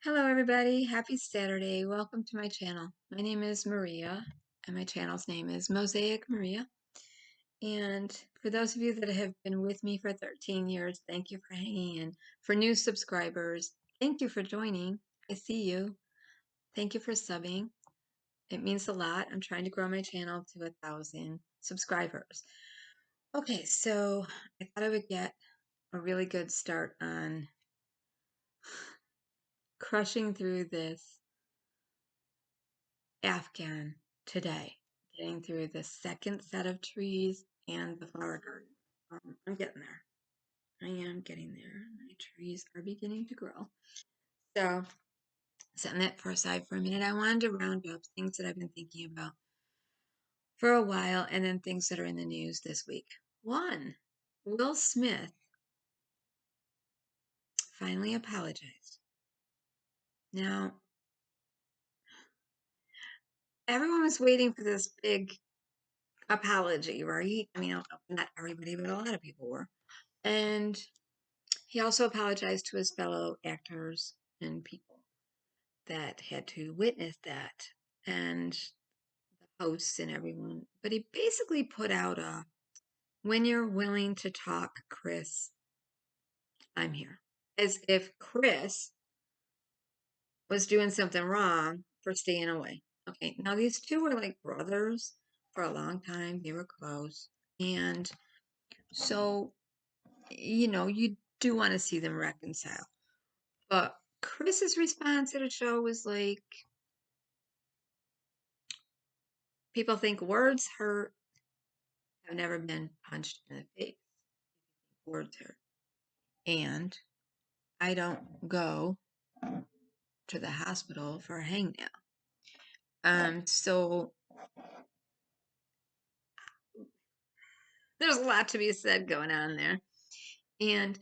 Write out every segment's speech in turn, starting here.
Hello everybody, happy Saturday. Welcome to my channel. My name is Maria and my channel's name is Mosaic Maria. And for those of you that have been with me for 13 years, thank you for hanging in. For new subscribers, thank you for joining. I see you. Thank you for subbing. It means a lot. I'm trying to grow my channel to 1,000 subscribers. Okay, so I thought I would get a really good start on crushing through this Afghan today, getting through the second set of trees and the flower garden. I'm getting there. I am getting there. My trees are beginning to grow. So, setting that aside for a minute, I wanted to round up things that I've been thinking about for a while and then things that are in the news this week. One, Will Smith finally apologized. Now, everyone was waiting for this big apology, right? I mean, not everybody, but a lot of people were. And he also apologized to his fellow actors and people that had to witness that, and the hosts and everyone. But he basically put out a, when you're willing to talk, Chris, I'm here. As if Chris was doing something wrong for staying away. Okay, now these two were like brothers for a long time. They were close. And so, you do want to see them reconcile. But Chris's response at a show was like, people think words hurt. I've never been punched in the face. Words hurt. And I don't go to the hospital for a hangnail. So there's a lot to be said going on there. And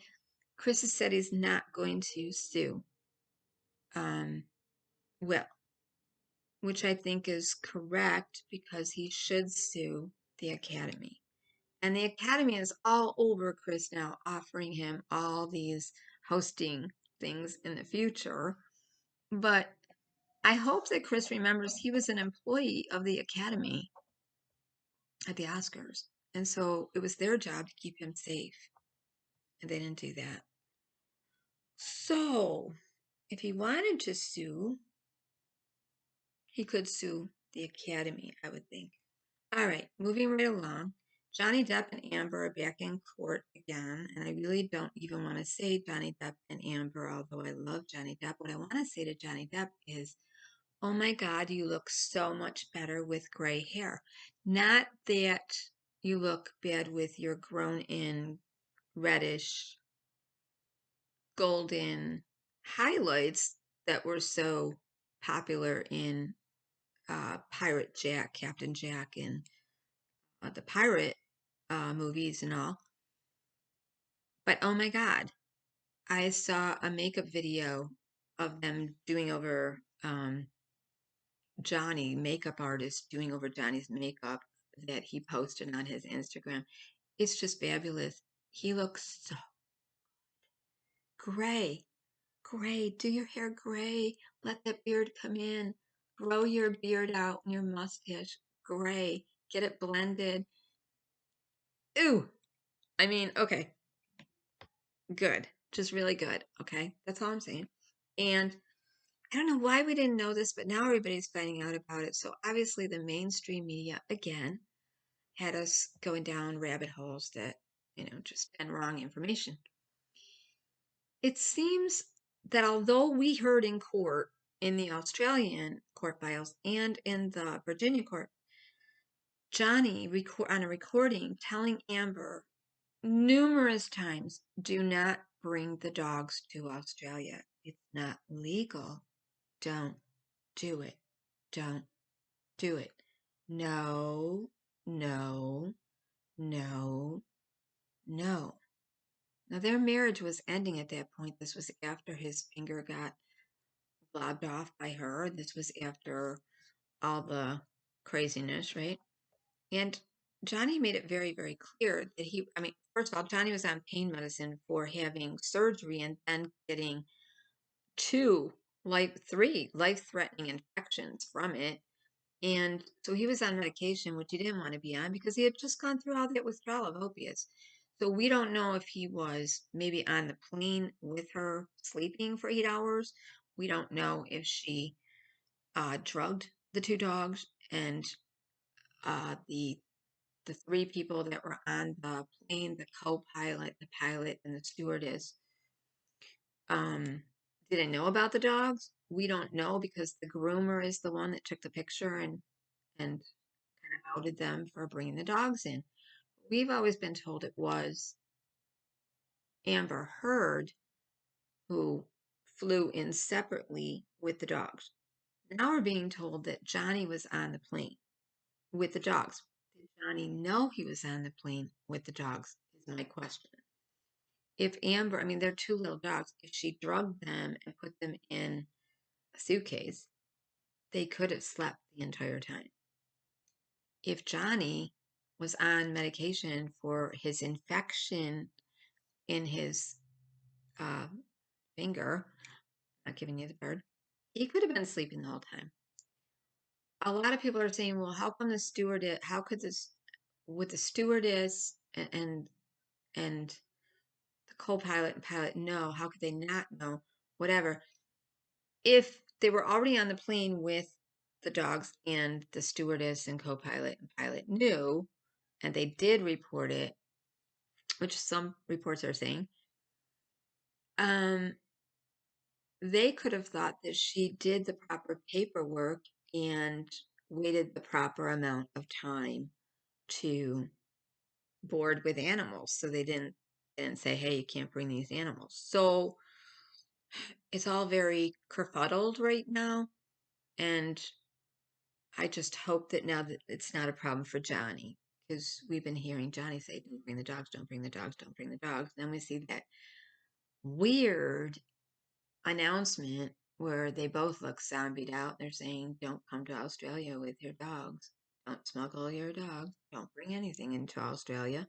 Chris has said he's not going to sue Will, which I think is correct because he should sue the Academy. And the Academy is all over Chris now, offering him all these hosting things in the future. But I hope that Chris remembers he was an employee of the Academy at the Oscars. And so it was their job to keep him safe. And they didn't do that. So if he wanted to sue, he could sue the Academy, I would think. All right, moving right along. Johnny Depp and Amber are back in court again, and I really don't even want to say Johnny Depp and Amber, although I love Johnny Depp. What I want to say to Johnny Depp is, oh my God, you look so much better with gray hair. Not that you look bad with your grown-in, reddish, golden highlights that were so popular in Pirate Jack, Captain Jack, and the pirate movies and all. But oh my God, I saw a makeup video of them doing over Johnny, makeup artist doing over Johnny's makeup that he posted on his Instagram. It's just fabulous. He looks so gray. Gray. Do your hair gray. Let that beard come in. Grow your beard out and your mustache. Gray. Get it blended. Ooh. I mean, okay. Good. Just really good. Okay. That's all I'm saying. And I don't know why we didn't know this, but now everybody's finding out about it. So obviously the mainstream media, again, had us going down rabbit holes that, just been wrong information. It seems that although we heard in court, in the Australian court files and in the Virginia court, Johnny on a recording telling Amber numerous times, do not bring the dogs to Australia. It's not legal. Don't do it. Don't do it. No, no, no, no. Now, their marriage was ending at that point. This was after his finger got blobbed off by her. This was after all the craziness, right? And Johnny made it very, very clear that first of all, Johnny was on pain medicine for having surgery and then getting 2 three life-threatening infections from it. And so he was on medication, which he didn't want to be on because he had just gone through all that withdrawal of opiates. So we don't know if he was maybe on the plane with her sleeping for 8 hours. We don't know if she drugged the two dogs and the three people that were on the plane, the co-pilot, the pilot, and the stewardess, didn't know about the dogs. We don't know because the groomer is the one that took the picture and kind of outed them for bringing the dogs in. We've always been told it was Amber Heard who flew in separately with the dogs. Now we're being told that Johnny was on the plane with the dogs. Did Johnny know he was on the plane with the dogs? Is my question. If Amber, I mean, they're two little dogs, if she drugged them and put them in a suitcase, they could have slept the entire time. If Johnny was on medication for his infection in his finger, not giving you the bird, he could have been sleeping the whole time. A lot of people are saying, well, how come the stewardess, how could this, with the stewardess and the co-pilot and pilot know, how could they not know? Whatever. If they were already on the plane with the dogs and the stewardess and co-pilot and pilot knew, and they did report it, which some reports are saying, they could have thought that she did the proper paperwork and waited the proper amount of time to board with animals. So they didn't say, hey, you can't bring these animals. So it's all very kerfuddled right now. And I just hope that now that it's not a problem for Johnny, because we've been hearing Johnny say, don't bring the dogs, don't bring the dogs, don't bring the dogs. Then we see that weird announcement where they both look zombied out. They're saying, don't come to Australia with your dogs. Don't smuggle your dogs. Don't bring anything into Australia.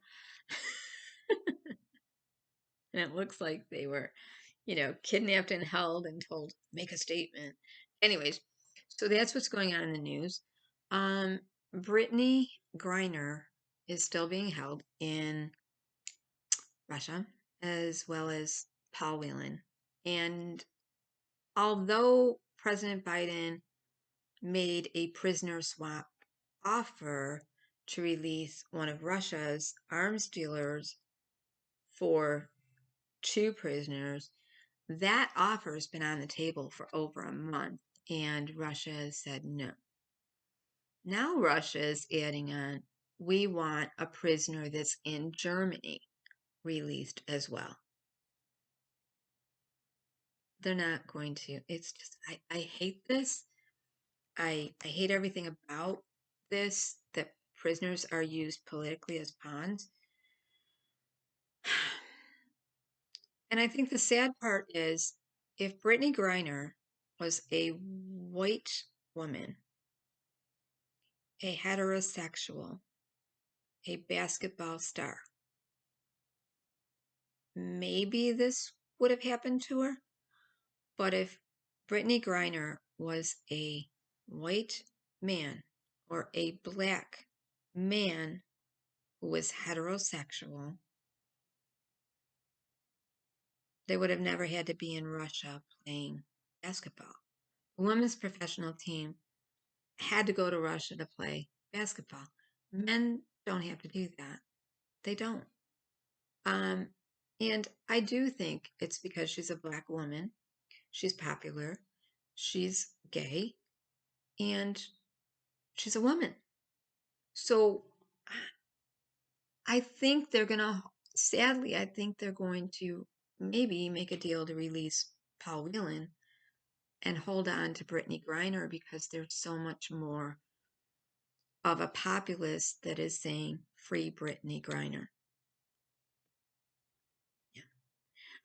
And it looks like they were, kidnapped and held and told, make a statement. Anyways, so that's what's going on in the news. Brittany Griner is still being held in Russia, as well as Paul Whelan. And although President Biden made a prisoner swap offer to release one of Russia's arms dealers for two prisoners, that offer has been on the table for over a month, and Russia has said no. Now Russia is adding on, we want a prisoner that's in Germany released as well. They're not going to. It's just, I hate this. I hate everything about this, that prisoners are used politically as pawns. And I think the sad part is, if Brittany Griner was a white woman, a heterosexual, a basketball star, maybe this would have happened to her. But if Brittany Griner was a white man or a black man who was heterosexual, they would have never had to be in Russia playing basketball. The women's professional team had to go to Russia to play basketball. Men don't have to do that. They don't. And I do think it's because she's a black woman. She's popular. She's gay. And she's a woman. So I think they're going to, sadly, I think they're going to maybe make a deal to release Paul Whelan and hold on to Brittany Griner, because there's so much more of a populace that is saying free Brittany Griner. Yeah,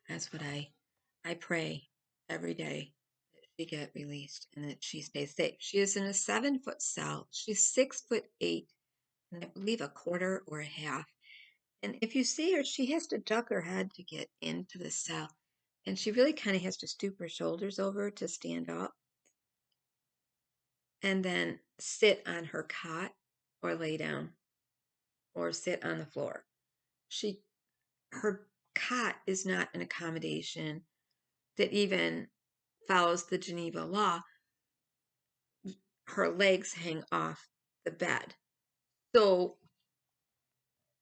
that's what I pray every day, that she get released and that she stays safe. She is in a 7-foot cell. She's 6'8", and I believe a quarter or a half. And if you see her, she has to duck her head to get into the cell. And she really kind of has to stoop her shoulders over to stand up and then sit on her cot or lay down or sit on the floor. Her cot is not an accommodation that even follows the Geneva law. Her legs hang off the bed. So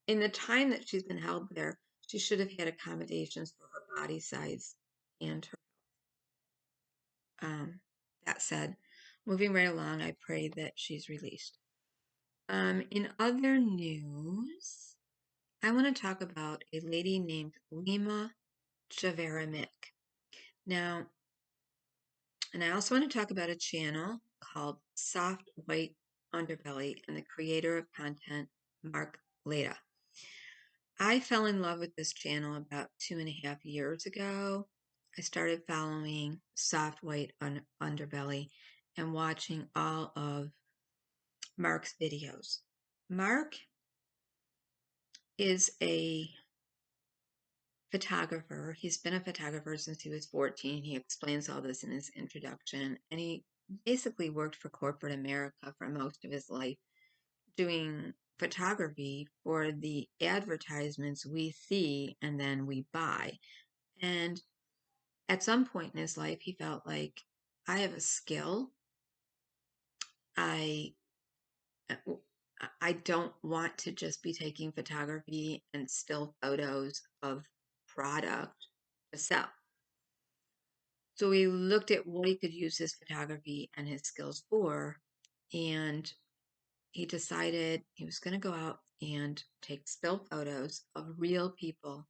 in the time that she's been held there, she should have had accommodations for her body size and her. That said, moving right along, I pray that she's released. In other news, I want to talk about a lady named Lima. Now, and I also want to talk about a channel called Soft White Underbelly and the creator of content, Mark Leda. I fell in love with this channel about 2.5 years ago. I started following Soft White Underbelly and watching all of Mark's videos. Mark is a photographer. He's been a photographer since he was 14. He explains all this in his introduction. And he basically worked for corporate America for most of his life, doing photography for the advertisements we see and then we buy. And at some point in his life, he felt like, I have a skill. I don't want to just be taking photography and still photos of product to sell. So we looked at what he could use his photography and his skills for, and he decided he was going to go out and take still photos of real people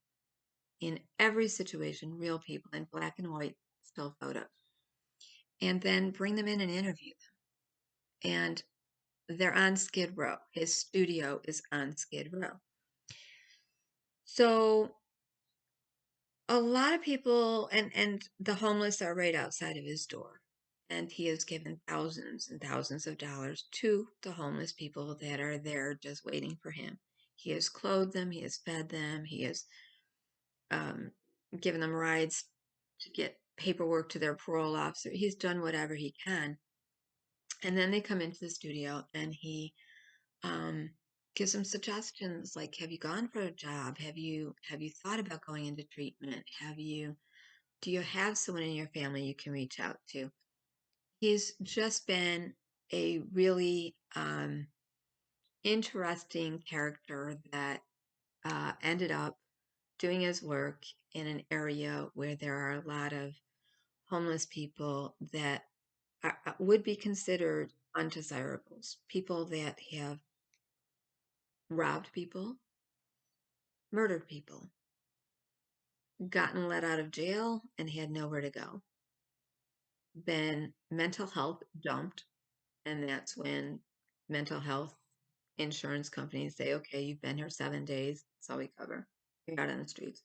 in every situation, real people in black and white still photos, and then bring them in and interview them. And they're on Skid Row. His studio is on Skid Row. So a lot of people, and the homeless are right outside of his door. And he has given thousands and thousands of dollars to the homeless people that are there just waiting for him. He has clothed them. He has fed them. He has given them rides to get paperwork to their parole officer. He's done whatever he can. And then they come into the studio and he gives them suggestions like, have you gone for a job? Have you thought about going into treatment? Do you have someone in your family you can reach out to? He's just been a really interesting character that ended up doing his work in an area where there are a lot of homeless people that would be considered undesirables, people that have robbed people, murdered people, gotten let out of jail and had nowhere to go, been mental health dumped, and that's when mental health insurance companies say, okay, you've been here 7 days, that's all we cover. You're out on the streets.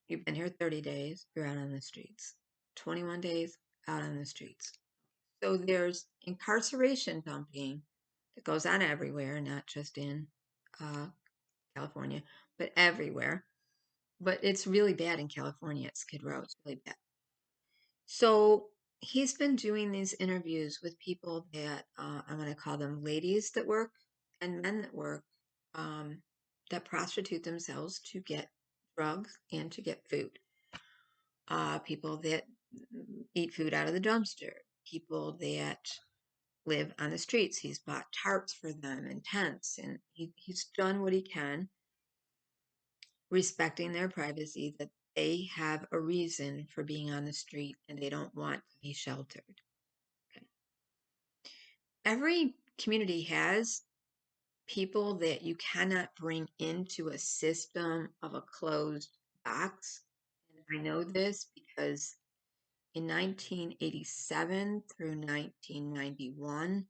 You've been here 30 days, you're out on the streets. 21 days, out on the streets. So there's incarceration dumping that goes on everywhere, not just in California, but everywhere. But it's really bad in California at Skid Row. It's really bad. So he's been doing these interviews with people that I'm going to call them ladies that work and men that work that prostitute themselves to get drugs and to get food. People that eat food out of the dumpster, people that live on the streets. He's bought tarps for them and tents, and he's done what he can, respecting their privacy, that they have a reason for being on the street and they don't want to be sheltered. Okay. Every community has people that you cannot bring into a system of a closed box. And I know this because in 1987 through 1991,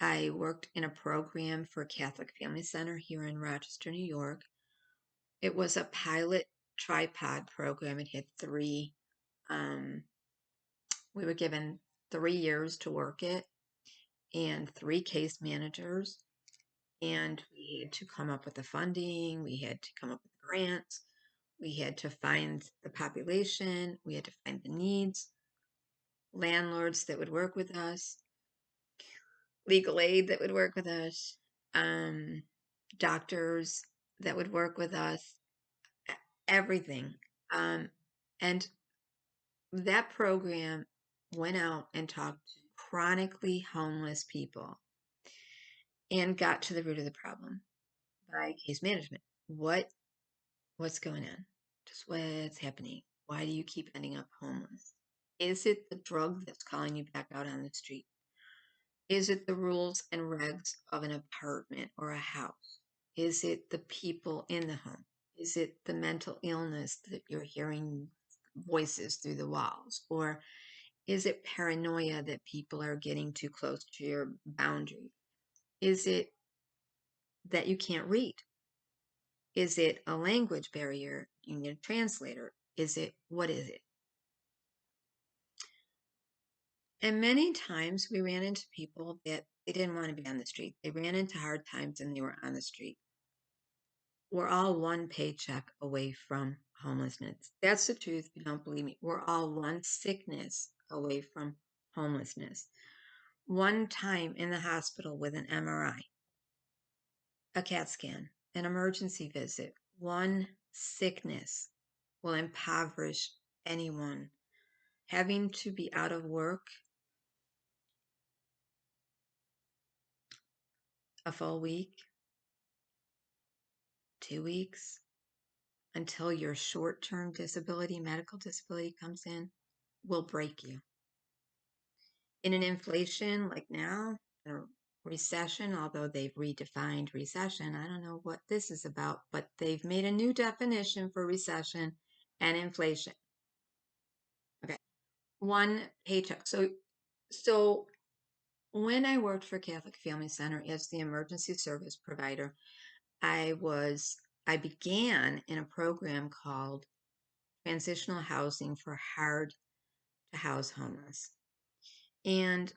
I worked in a program for Catholic Family Center here in Rochester, New York. It was a pilot tripod program. It had three, we were given 3 years to work it and 3 case managers. And we had to come up with the funding. We had to come up with grants. We had to find the population. We had to find the needs, landlords that would work with us, legal aid that would work with us, doctors that would work with us, everything. And that program went out and talked to chronically homeless people and got to the root of the problem by case management. What's going on? Just what's happening? Why do you keep ending up homeless? Is it the drug that's calling you back out on the street? Is it the rules and regs of an apartment or a house? Is it the people in the home? Is it the mental illness that you're hearing voices through the walls? Or is it paranoia that people are getting too close to your boundary? Is it that you can't read? Is it a language barrier? You need a translator. What is it? And many times we ran into people that they didn't want to be on the street. They ran into hard times and they were on the street. We're all one paycheck away from homelessness. That's the truth. If you don't believe me, we're all one sickness away from homelessness. One time in the hospital with an MRI, a CAT scan, an emergency visit, one sickness will impoverish anyone. Having to be out of work a full week, 2 weeks, until your short-term disability, medical disability comes in, will break you. In an inflation like now, a recession, although they've redefined recession, I don't know what this is about, but they've made a new definition for recession and inflation. Okay. One paycheck. So when I worked for Catholic Family Center as the emergency service provider, I began in a program called Transitional Housing for Hard to House Homeless. And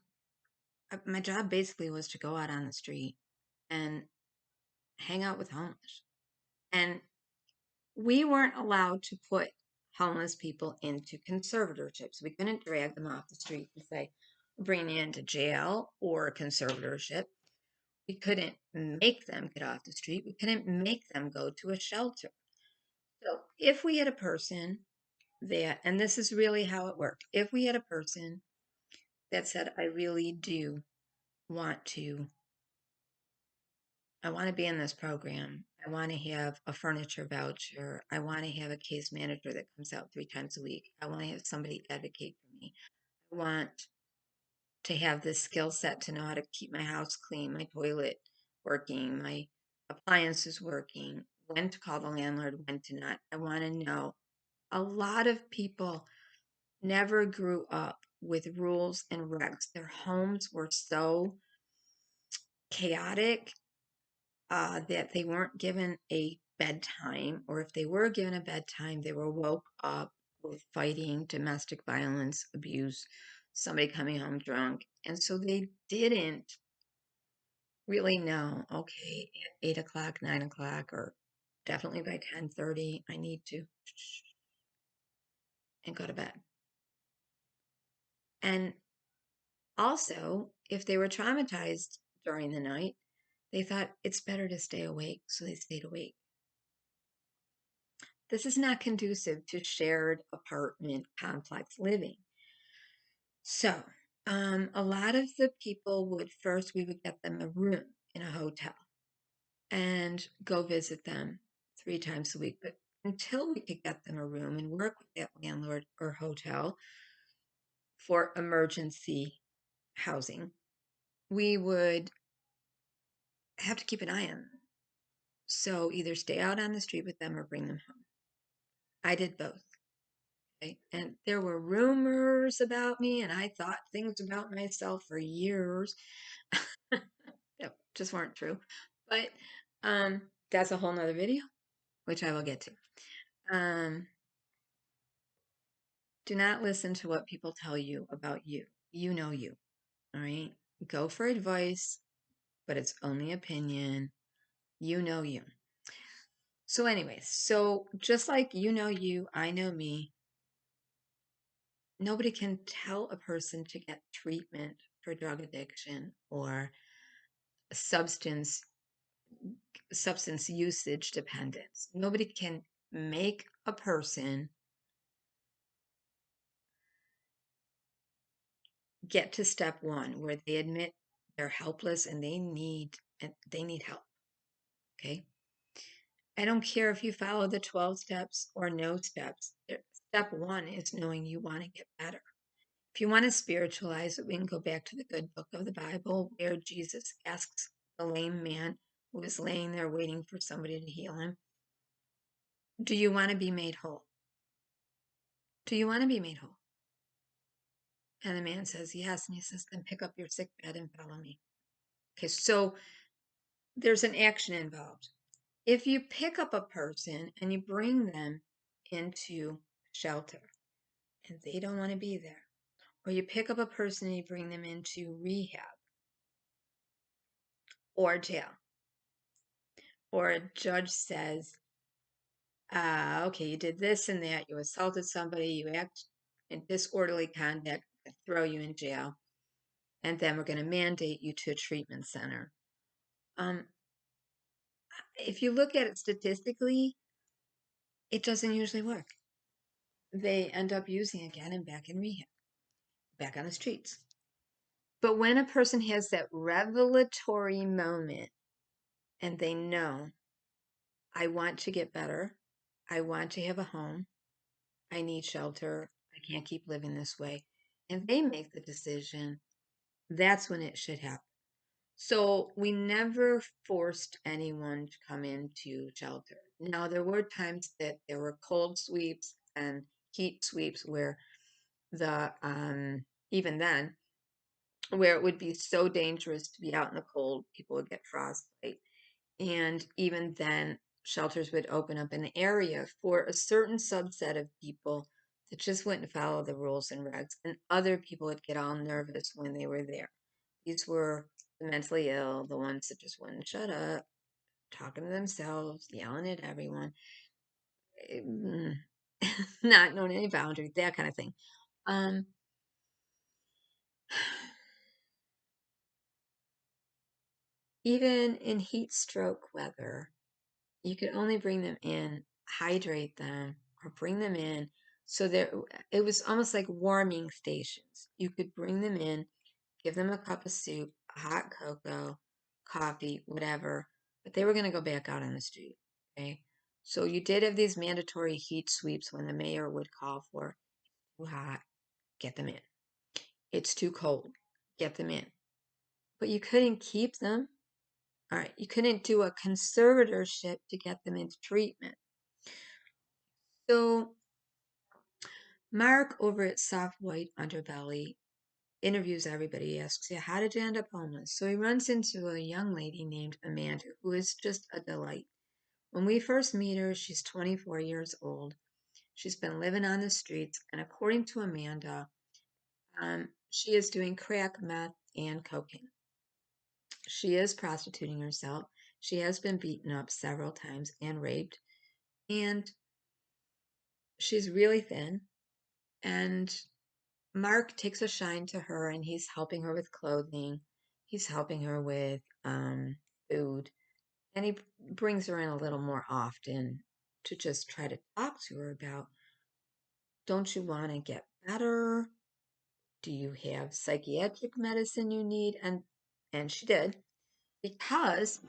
my job basically was to go out on the street and hang out with homeless. And we weren't allowed to put homeless people into conservatorships. We couldn't drag them off the street and say, bring you into jail or a conservatorship. We couldn't make them get off the street. We couldn't make them go to a shelter. So if we had a person that, and this is really how it worked, if we had a person that said, I really do want to be in this program. I want to have a furniture voucher. I want to have a case manager that comes out 3 times a week. I want to have somebody advocate for me. I want to have this skill set to know how to keep my house clean, my toilet working, my appliances working, when to call the landlord, when to not. I want to know. A lot of people never grew up with rules and regs. Their homes were so chaotic that they weren't given a bedtime, or if they were given a bedtime, they were woke up with fighting, domestic violence, abuse, somebody coming home drunk. And so they didn't really know, okay, at 8 o'clock, 9 o'clock, or definitely by 10:30, I need to and go to bed. And also, if they were traumatized during the night, they thought it's better to stay awake, so they stayed awake. This is not conducive to shared apartment complex living. So, a lot of the people we would get them a room in a hotel and go visit them 3 times a week. But until we could get them a room and work with that landlord or hotel for emergency housing, we would have to keep an eye on them. So either stay out on the street with them or bring them home. I did both. Okay? And there were rumors about me, and I thought things about myself for years that just weren't true. But that's a whole nother video, which I will get to. Do not listen to what people tell you about you. You know you. All right? Go for advice, but it's only opinion. You know you. So anyways, so just like you know you, I know me, nobody can tell a person to get treatment for drug addiction or substance usage dependence. Nobody can make a person get to step one where they admit they're helpless and they need help. Okay? I don't care if you follow the 12 steps or no steps. Step one is knowing you want to get better. If you want to spiritualize it, we can go back to the good book of the Bible where Jesus asks the lame man who was laying there waiting for somebody to heal him, do you want to be made whole? Do you want to be made whole? And the man says, yes. And he says, then pick up your sick bed and follow me. Okay, so there's an action involved. If you pick up a person and you bring them into shelter and they don't want to be there, or you pick up a person and you bring them into rehab or jail, or a judge says, okay, you did this and that, you assaulted somebody, you act in disorderly conduct, throw you in jail, and then we're going to mandate you to a treatment center. If you look at it statistically, it doesn't usually work. They end up using again and back in rehab, back on the streets. But when a person has that revelatory moment and they know, I want to get better, I want to have a home, I need shelter, I can't keep living this way, and they make the decision, that's when it should happen. So we never forced anyone to come into shelter. Now, there were times that there were cold sweeps and heat sweeps where even then, where it would be so dangerous to be out in the cold, people would get frostbite. And even then, shelters would open up an area for a certain subset of people that just wouldn't follow the rules and regs, and other people would get all nervous when they were there. These were the mentally ill, the ones that just wouldn't shut up, talking to themselves, yelling at everyone, not knowing any boundaries, that kind of thing. Even in heat stroke weather, you could only bring them in, hydrate them, or bring them in. So there, it was almost like warming stations. You could bring them in, give them a cup of soup, hot cocoa, coffee, whatever, but they were going to go back out on the street. Okay. So you did have these mandatory heat sweeps when the mayor would call for too hot, get them in. It's too cold, get them in. But you couldn't keep them. All right. You couldn't do a conservatorship to get them into treatment. So Mark over at Soft White Underbelly interviews everybody, asks you, how did you end up homeless? So he runs into a young lady named Amanda, who is just a delight. When we first meet her, she's 24 years old. She's been living on the streets, and according to Amanda, she is doing crack, meth, and cocaine. She is prostituting herself. She has been beaten up several times and raped, and she's really thin. And Mark takes a shine to her and he's helping her with clothing. He's helping her with food. And he brings her in a little more often to just try to talk to her about, don't you want to get better? Do you have psychiatric medicine you need? And she did. Because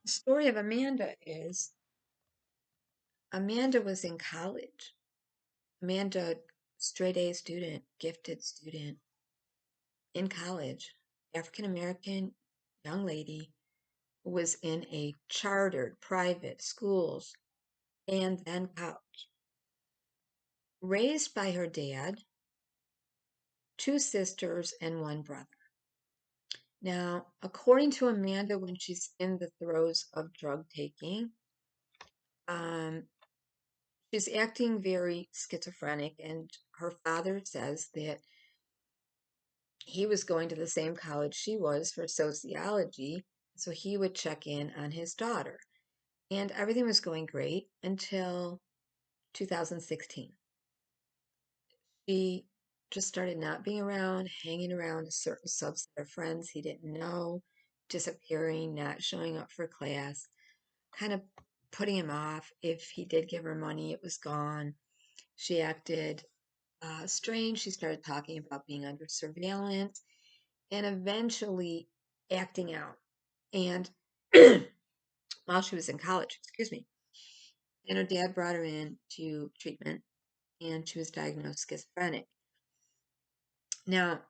the story of Amanda is Amanda was in college. Amanda, straight A student, gifted student, in college, African American young lady who was in a chartered private schools and then college, raised by her dad, two sisters, and one brother. Now, according to Amanda, when she's in the throes of drug taking, um, she's acting very schizophrenic, and her father says that he was going to the same college she was for sociology, so he would check in on his daughter. And everything was going great until 2016. She just started not being around, hanging around a certain subset of friends he didn't know, disappearing, not showing up for class, kind of putting him off. If he did give her money, it was gone. She acted strange. She started talking about being under surveillance and eventually acting out. And while she was in college, excuse me, and her dad brought her in to treatment and she was diagnosed schizophrenic. Now,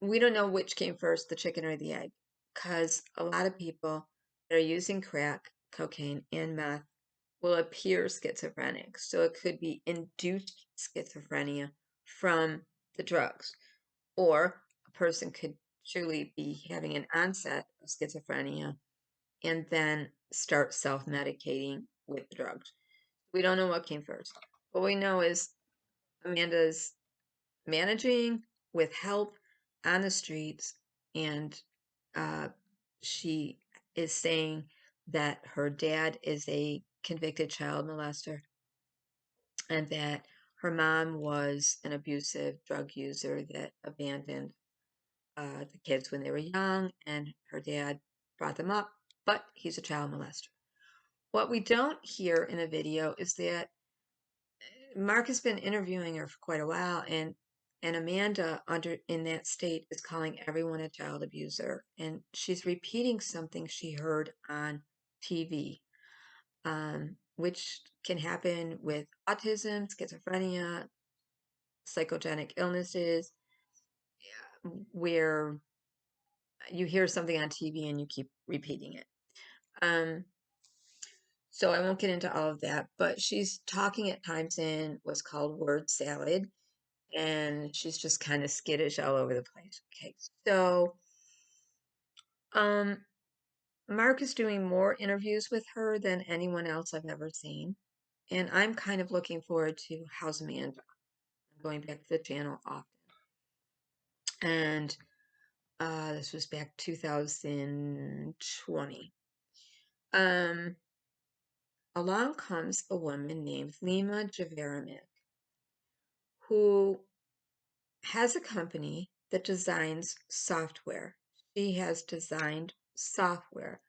we don't know which came first, the chicken or the egg, because a lot of people that are using crack, cocaine, and meth will appear schizophrenic. So it could be induced schizophrenia from the drugs, or a person could truly be having an onset of schizophrenia and then start self-medicating with the drugs. We don't know what came first. What we know is Amanda's managing with help on the streets, and uh, she is saying that her dad is a convicted child molester and that her mom was an abusive drug user that abandoned the kids when they were young, and her dad brought them up, but he's a child molester. What we don't hear in the video is that Mark has been interviewing her for quite a while, and Amanda under in that state is calling everyone a child abuser, and she's repeating something she heard on TV, which can happen with autism, schizophrenia, psychogenic illnesses, where you hear something on TV and you keep repeating it. So I won't get into all of that, but she's talking at times in what's called word salad, and she's just kind of skittish all over the place. Okay, so um, Mark is doing more interviews with her than anyone else I've ever seen, and I'm kind of looking forward to How's Amanda. I'm going back to the channel often, and this was back 2020. Along comes a woman named Lima JIBBS, who has a company that designs software. She has designed software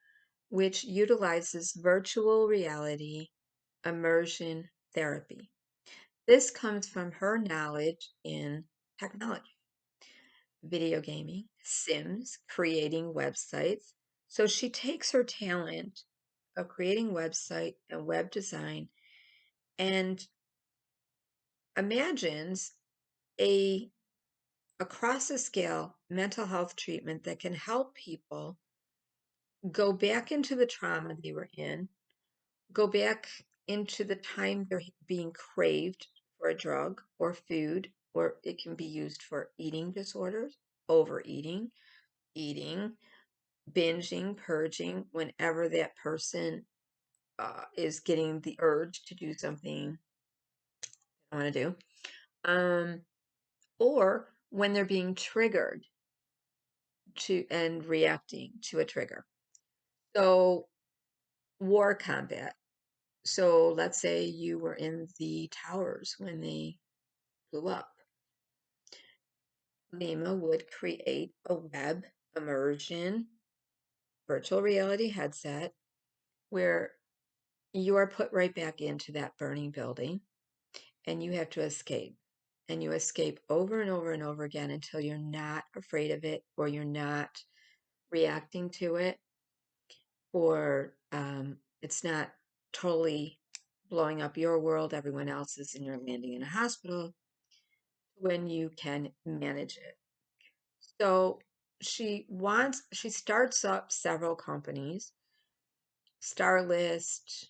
which utilizes virtual reality immersion therapy. This comes from her knowledge in technology, video gaming, Sims, creating websites. So she takes her talent of creating website and web design and imagines a across the scale mental health treatment that can help people go back into the trauma they were in, go back into the time they're being craved for a drug or food, or it can be used for eating disorders, overeating, eating, binging, purging, whenever that person is getting the urge to do something I want to do, or when they're being triggered to and reacting to a trigger. So, war combat. So, let's say you were in the towers when they blew up. Lima would create a web immersion virtual reality headset where you are put right back into that burning building and you have to escape. And you escape over and over and over again until you're not afraid of it or you're not reacting to it or it's not totally blowing up your world, everyone else's, and you're landing in a hospital when you can manage it. So she starts up several companies, Starlist.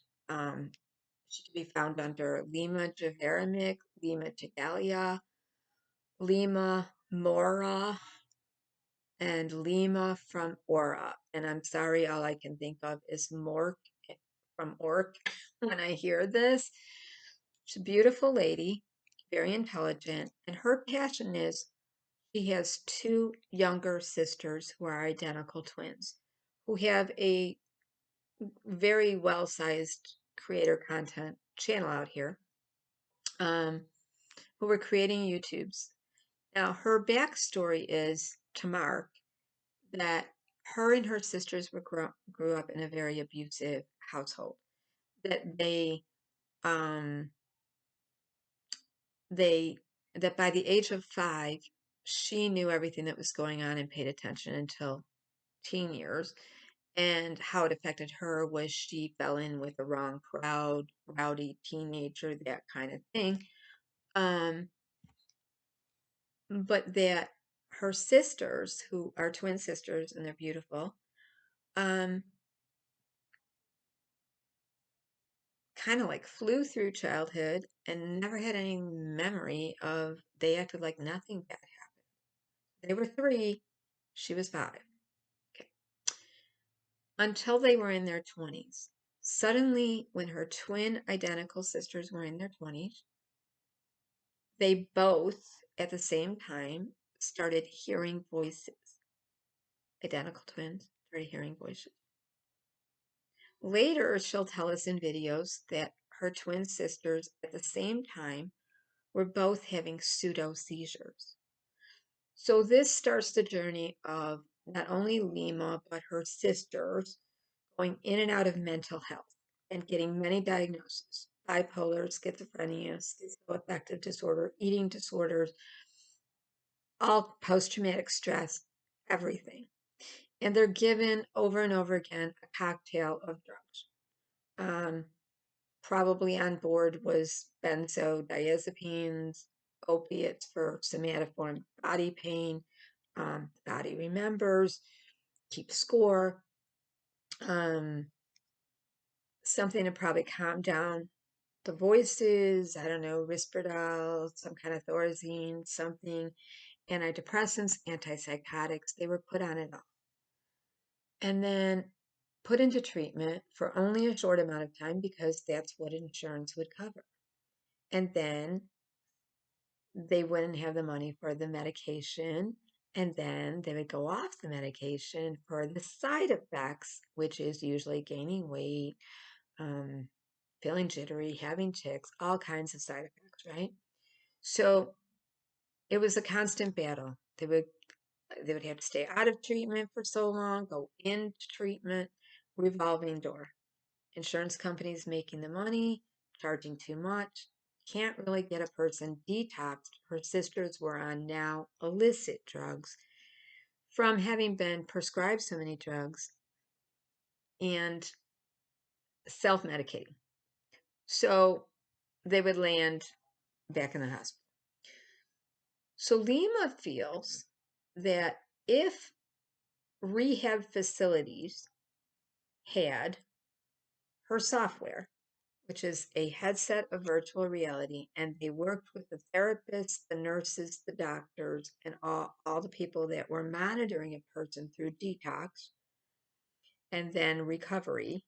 She can be found under Lima Javeric, Lima Tagalia, Lima Mora, and Lima from Aura. And I'm sorry, all I can think of is Mork from Orc when I hear this. She's a beautiful lady, very intelligent, and her passion is she has two younger sisters who are identical twins, who have a very well-sized creator content channel out here, who were creating YouTubes. Now, her backstory is to Mark that her and her sisters grew up in a very abusive household. That um, they that by the age of 5, she knew everything that was going on and paid attention until teen years. And how it affected her was she fell in with the wrong crowd, rowdy teenager, that kind of thing. But that her sisters, who are twin sisters and they're beautiful, kind of like flew through childhood and never had any memory of, they acted like nothing bad happened. They were 3, she was 5. Okay. Until they were in their 20s. Suddenly, when her twin identical sisters were in their 20s, they both, at the same time, started hearing voices. Identical twins started hearing voices. Later, she'll tell us in videos that her twin sisters, at the same time, were both having pseudo seizures. So this starts the journey of not only Lima, but her sisters going in and out of mental health and getting many diagnoses: bipolar, schizophrenia, schizoaffective disorder, eating disorders, all post-traumatic stress, everything. And they're given over and over again a cocktail of drugs. Probably on board was benzodiazepines, opiates for somatoform body pain, body remembers, keep score, something to probably calm down the voices, I don't know, Risperdal, some kind of Thorazine, something, antidepressants, antipsychotics. They were put on it all. And then put into treatment for only a short amount of time because that's what insurance would cover. And then they wouldn't have the money for the medication. And then they would go off the medication for the side effects, which is usually gaining weight, feeling jittery, having tics, all kinds of side effects, right? So it was a constant battle. They would have to stay out of treatment for so long, go into treatment, revolving door. Insurance companies making the money, charging too much, can't really get a person detoxed. Her sisters were on now illicit drugs from having been prescribed so many drugs and self-medicating. So they would land back in the hospital. So Lima feels that if rehab facilities had her software, which is a headset of virtual reality, and they worked with the therapists, the nurses, the doctors, and all the people that were monitoring a person through detox and then recovery,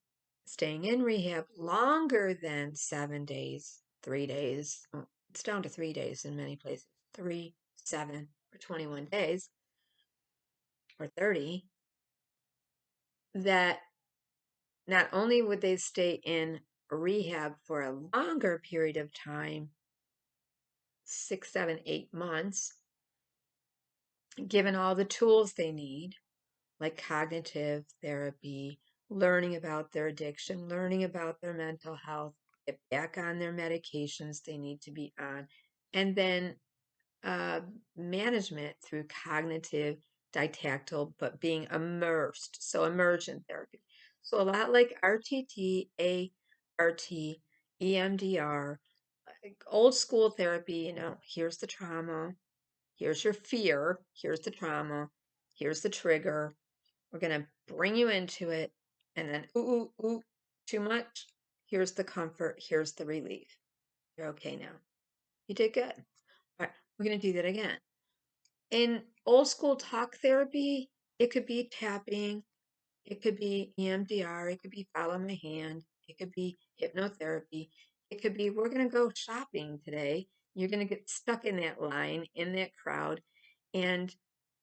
staying in rehab longer than 7 days, 3 days. It's down to 3 days in many places, 3, 7, or 21 days, or 30, that not only would they stay in rehab for a longer period of time, 6, 7, 8 months, given all the tools they need, like cognitive therapy, learning about their addiction, learning about their mental health, get back on their medications they need to be on, and then management through cognitive, didactyl, but being immersed, so immersion therapy. So a lot like RTT, ART, EMDR, old school therapy, here's the trauma, here's your fear, here's the trauma, here's the trigger. We're going to bring you into it, and then, ooh, too much. Here's the comfort, here's the relief. You're okay now. You did good. All right, we're going to do that again. In old school talk therapy, it could be tapping, it could be EMDR, it could be follow my hand, it could be hypnotherapy, it could be we're going to go shopping today. You're going to get stuck in that line, in that crowd, and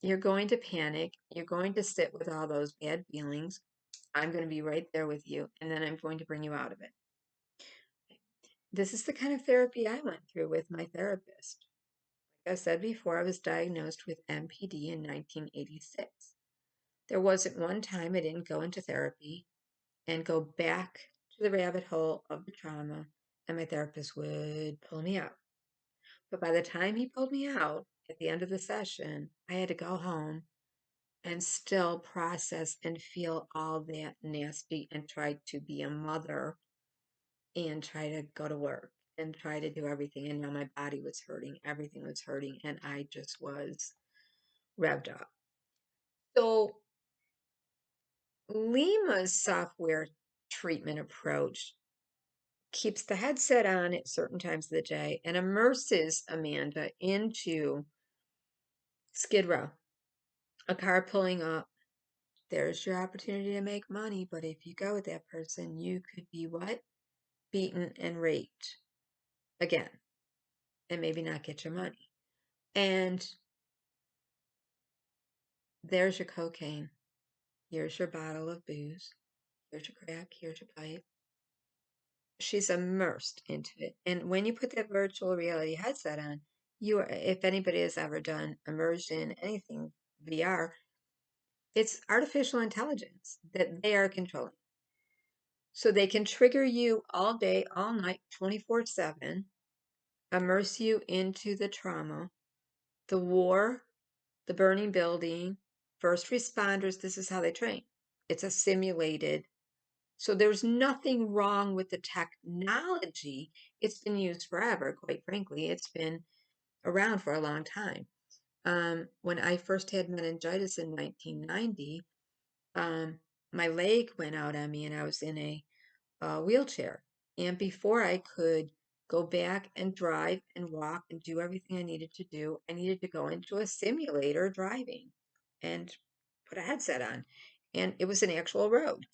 you're going to panic. You're going to sit with all those bad feelings. I'm going to be right there with you, and then I'm going to bring you out of it. This is the kind of therapy I went through with my therapist. Like I said before, I was diagnosed with MPD in 1986. There wasn't one time I didn't go into therapy and go back to the rabbit hole of the trauma, and my therapist would pull me out. But by the time he pulled me out at the end of the session, I had to go home and still process and feel all that nasty and try to be a mother and try to go to work and try to do everything. And now my body was hurting, everything was hurting, and I just was revved up. So Lima's software treatment approach keeps the headset on at certain times of the day and immerses Amanda into Skid Row, a car pulling up. There's your opportunity to make money, but if you go with that person, you could be what? Beaten and raped again, and maybe not get your money. And there's your cocaine. Here's your bottle of booze. Here's your crack. Here's your pipe. She's immersed into it. And when you put that virtual reality headset on, you are, if anybody has ever done immersion, anything VR, it's artificial intelligence that they are controlling. So they can trigger you all day, all night, 24/7, immerse you into the trauma, the war, the burning building, first responders. This is how they train. It's a simulated. So there's nothing wrong with the technology. It's been used forever, quite frankly. It's been around for a long time. When I first had meningitis in 1990, my leg went out on me and I was in a wheelchair. And before I could go back and drive and walk and do everything I needed to do, I needed to go into a simulator driving and put a headset on. And it was an actual road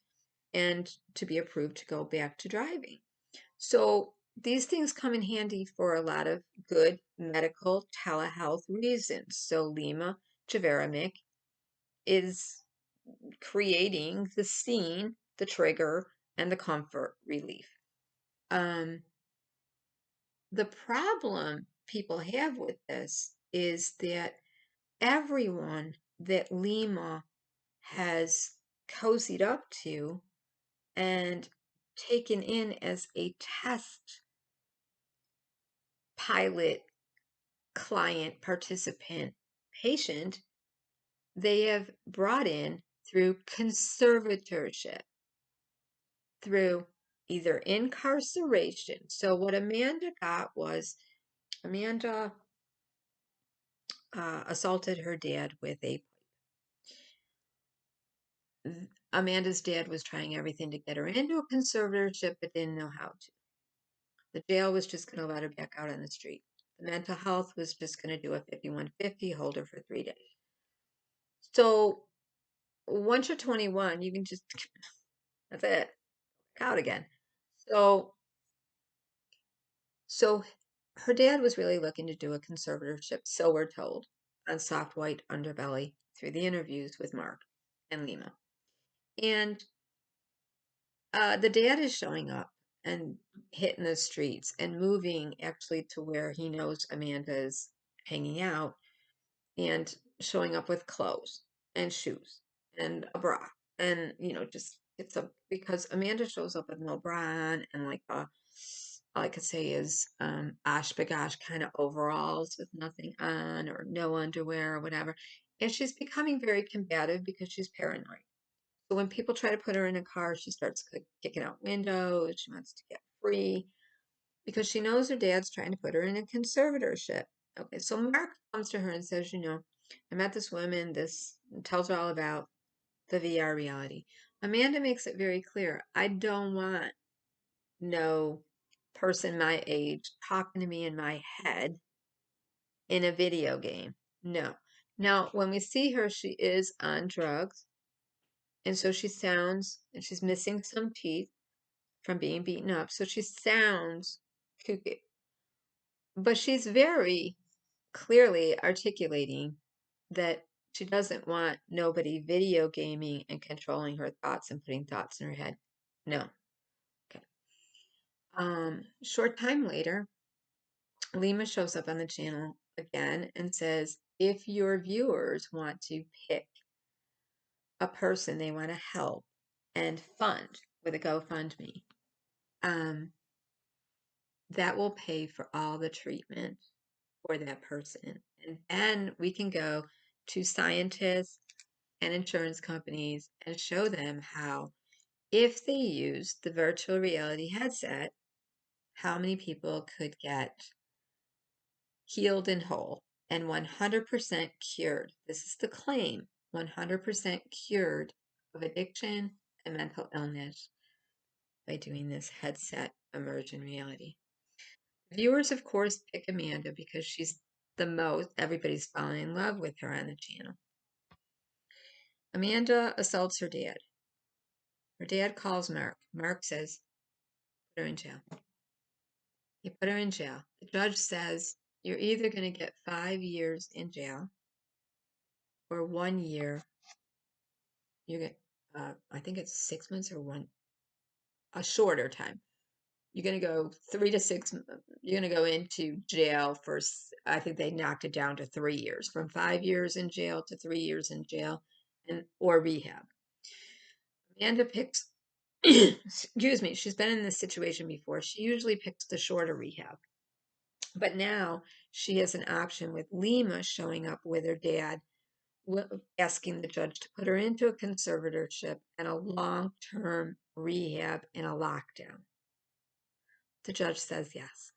and to be approved to go back to driving. So these things come in handy for a lot of good medical telehealth reasons. So Lima Javeramic is creating the scene, the trigger, and the comfort relief. The problem people have with this is that everyone that Lima has cozied up to and taken in as a test pilot, client, participant, patient, they have brought in through conservatorship, through either incarceration. So what Amanda got was Amanda assaulted her dad with a pipe. Amanda's dad was trying everything to get her into a conservatorship, but didn't know how to. The jail was just going to let her back out on the street. The mental health was just going to do a 5150, hold her for 3 days. So once you're 21, you can just, that's it, out again. So her dad was really looking to do a conservatorship, so we're told, on soft white underbelly through the interviews with Mark and Lima. And the dad is showing up and hitting the streets and moving actually to where he knows Amanda's hanging out and showing up with clothes and shoes and a bra and just it's a because Amanda shows up with no bra on and like all I could say is osh bagosh kind of overalls with nothing on or no underwear or whatever, and she's becoming very combative because she's paranoid. So when people try to put her in a car, she starts kicking out windows. She wants to get free because she knows her dad's trying to put her in a conservatorship. Okay, so Mark comes to her and says, I met this woman, this tells her all about the VR reality. Amanda makes it very clear, I don't want no person my age talking to me in my head in a video game. No. Now, when we see her, she is on drugs. And so she sounds, and she's missing some teeth from being beaten up. So she sounds kooky. But she's very clearly articulating that She doesn't want nobody video gaming and controlling her thoughts and putting thoughts in her head. No. Okay. Short time later, Lima shows up on the channel again and says, if your viewers want to pick a person they want to help and fund with a GoFundMe, that will pay for all the treatment for that person. And then we can go to scientists and insurance companies and show them how, if they use the virtual reality headset, how many people could get healed and whole and 100% cured. This is the claim, 100% cured of addiction and mental illness by doing this headset immersion reality. Viewers, of course, pick Amanda because she's the most, everybody's falling in love with her on the channel. Amanda assaults her dad. Her dad calls Mark. Mark says, put her in jail. He put her in jail. The judge says, you're either going to get 5 years in jail or 1 year. You get, I think it's 6 months or a shorter time. You're going to go 3 to 6. You're going to go into jail for, I think they knocked it down to 3 years, from 5 years in jail to 3 years in jail, or rehab. Amanda picks, excuse me, she's been in this situation before. She usually picks the shorter rehab. But now she has an option with Lima showing up with her dad, asking the judge to put her into a conservatorship and a long-term rehab in a lockdown. The judge says yes.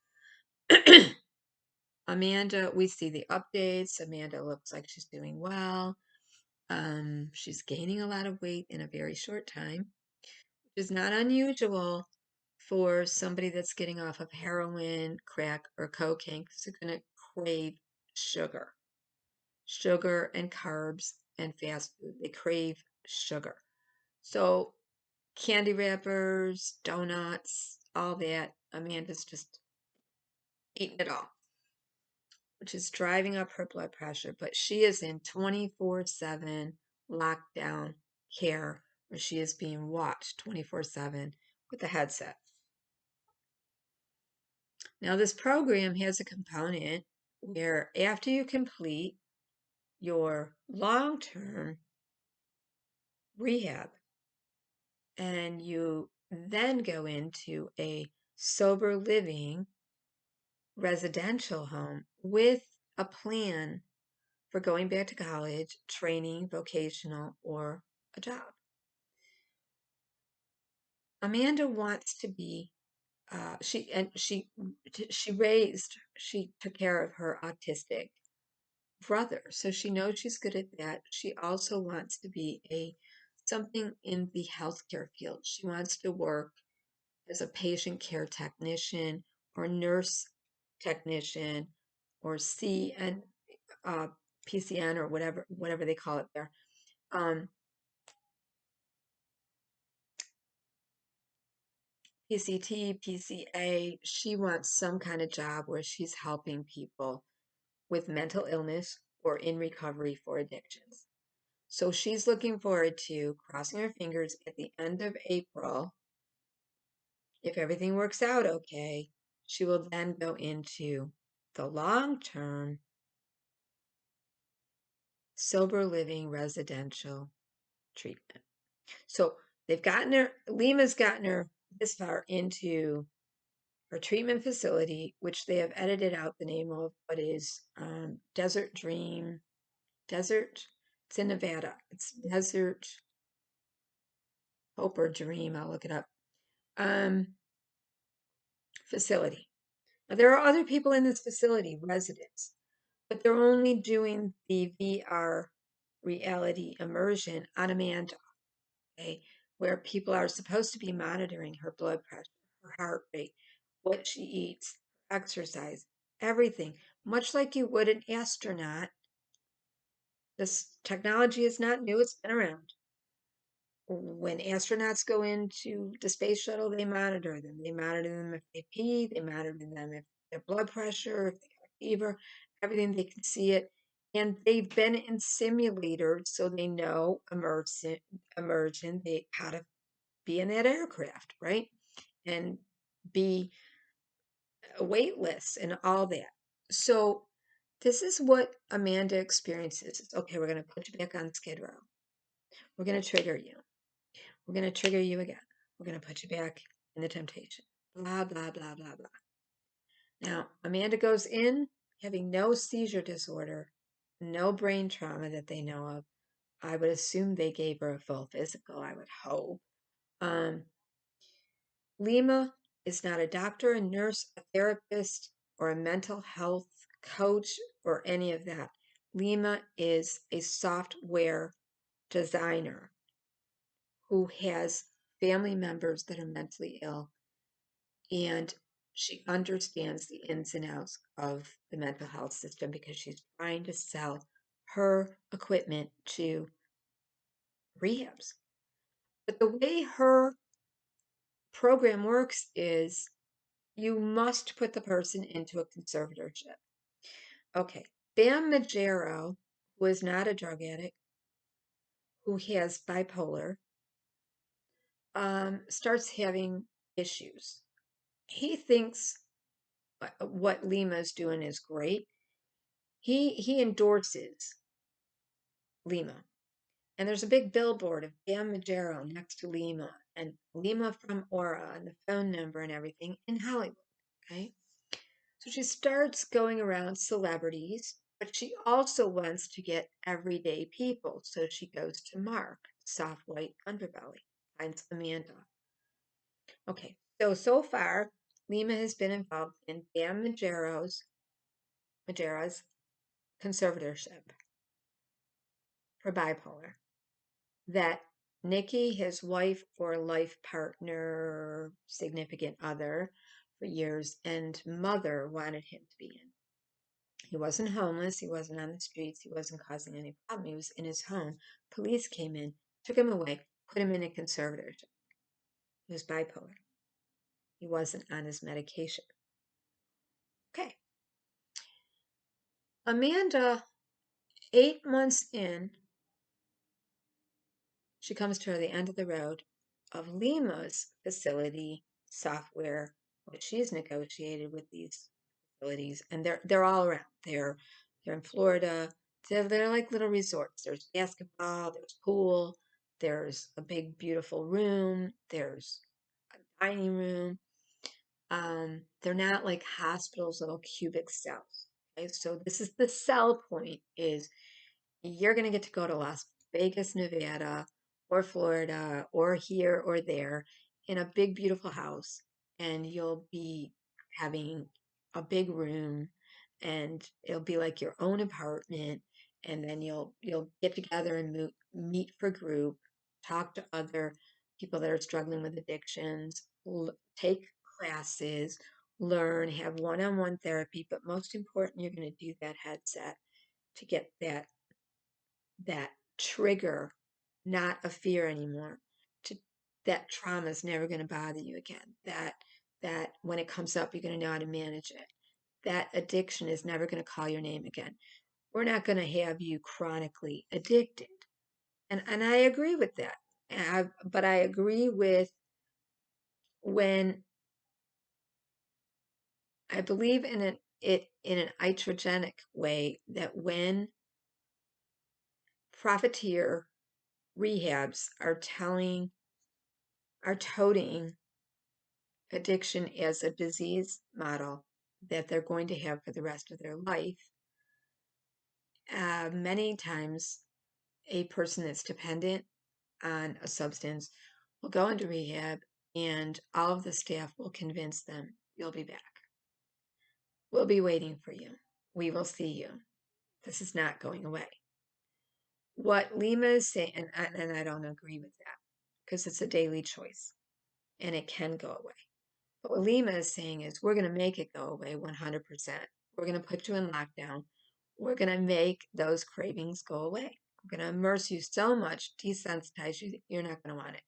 Amanda, we see the updates. Amanda looks like she's doing well. She's gaining a lot of weight in a very short time, which is not unusual for somebody that's getting off of heroin, crack, or cocaine, because they're going to crave sugar and carbs and fast food. They crave sugar. So candy wrappers, donuts, all that. Amanda's just eating it all, which is driving up her blood pressure. But she is in 24/7 lockdown care, where she is being watched 24/7 with a headset. Now, this program has a component where after you complete your long-term rehab and you then go into a sober living residential home with a plan for going back to college, training, vocational, or a job. Amanda wants to be, she took care of her autistic brother, so she knows she's good at that. She also wants to be something in the healthcare field. She wants to work as a patient care technician or nurse technician or PCN or whatever they call it there. PCT, PCA, she wants some kind of job where she's helping people with mental illness or in recovery for addictions. So she's looking forward to, crossing her fingers, at the end of April, if everything works out okay, she will then go into the long-term sober living residential treatment. So Lima's gotten her this far into her treatment facility, which they have edited out the name of, but is Desert Dream. It's in Nevada. It's Desert Hope or Dream. I'll look it up. Facility. Now, there are other people in this facility, residents, but they're only doing the VR reality immersion on Amanda, okay, where people are supposed to be monitoring her blood pressure, her heart rate, what she eats, exercise, everything, much like you would an astronaut. This technology is not new, it's been around. When astronauts go into the space shuttle, they monitor them. They monitor them if they pee, they monitor them if their blood pressure, if they got a fever, everything. They can see it And they've been in simulators, so they know immersion, how to be in that aircraft, right? And be weightless and all that. So this is what Amanda experiences. It's, okay, we're going to put you back on Skid Row. We're going to trigger you. We're going to trigger you again. We're going to put you back in the temptation. Blah, blah, blah, blah, blah. Now, Amanda goes in having no seizure disorder, no brain trauma that they know of. I would assume they gave her a full physical, I would hope. Lima is not a doctor, a nurse, a therapist, or a mental health coach, or any of that. Lima is a software designer who has family members that are mentally ill, and she understands the ins and outs of the mental health system because she's trying to sell her equipment to rehabs. But the way her program works is you must put the person into a conservatorship. Okay, Bam Majero, who is not a drug addict, who has bipolar, starts having issues. He thinks what Lima's doing is great. He endorses Lima. And there's a big billboard of Bam Majero next to Lima, and Lima from Aura, and the phone number and everything in Hollywood. Okay. So she starts going around celebrities, but she also wants to get everyday people. So she goes to Mark, soft white underbelly, finds Amanda. Okay, so far, Lima has been involved in Bam Majero's conservatorship for bipolar. That Nikki, his wife or life partner, significant other for years, and mother wanted him to be in. He wasn't homeless. He wasn't on the streets. He wasn't causing any problem. He was in his home. Police came in, took him away, put him in a conservatorship. He was bipolar. He wasn't on his medication. Okay. Amanda, 8 months in, she comes to the end of the road of Lima's facility software, which she's negotiated with these facilities, and they're all around. They're in Florida. They're like little resorts. There's basketball, there's pool, there's a big beautiful room, there's a dining room. They're not like hospitals, little cubic cells. Okay, so this is the sell point: is you're going to get to go to Las Vegas, Nevada, or Florida, or here or there in a big, beautiful house, and you'll be having a big room, and it'll be like your own apartment, and then you'll get together and meet for group, talk to other people that are struggling with addictions, take classes, learn, have one-on-one therapy, but most important, you're going to do that headset to get that trigger, not a fear anymore. That trauma is never going to bother you again. That when it comes up, you're going to know how to manage it. That addiction is never going to call your name again. We're not going to have you chronically addicted. And I agree with that. But I agree with when I believe in it in an iatrogenic way, that when profiteer rehabs are toting addiction as a disease model that they're going to have for the rest of their life. Many times, a person that's dependent on a substance will go into rehab, and all of the staff will convince them, you'll be back. We'll be waiting for you. We will see you. This is not going away. What Lima is saying, and I don't agree with that, because it's a daily choice, and it can go away. But what Lima is saying is, we're going to make it go away 100%. We're going to put you in lockdown. We're going to make those cravings go away. We're going to immerse you so much, desensitize you, that you're not going to want it.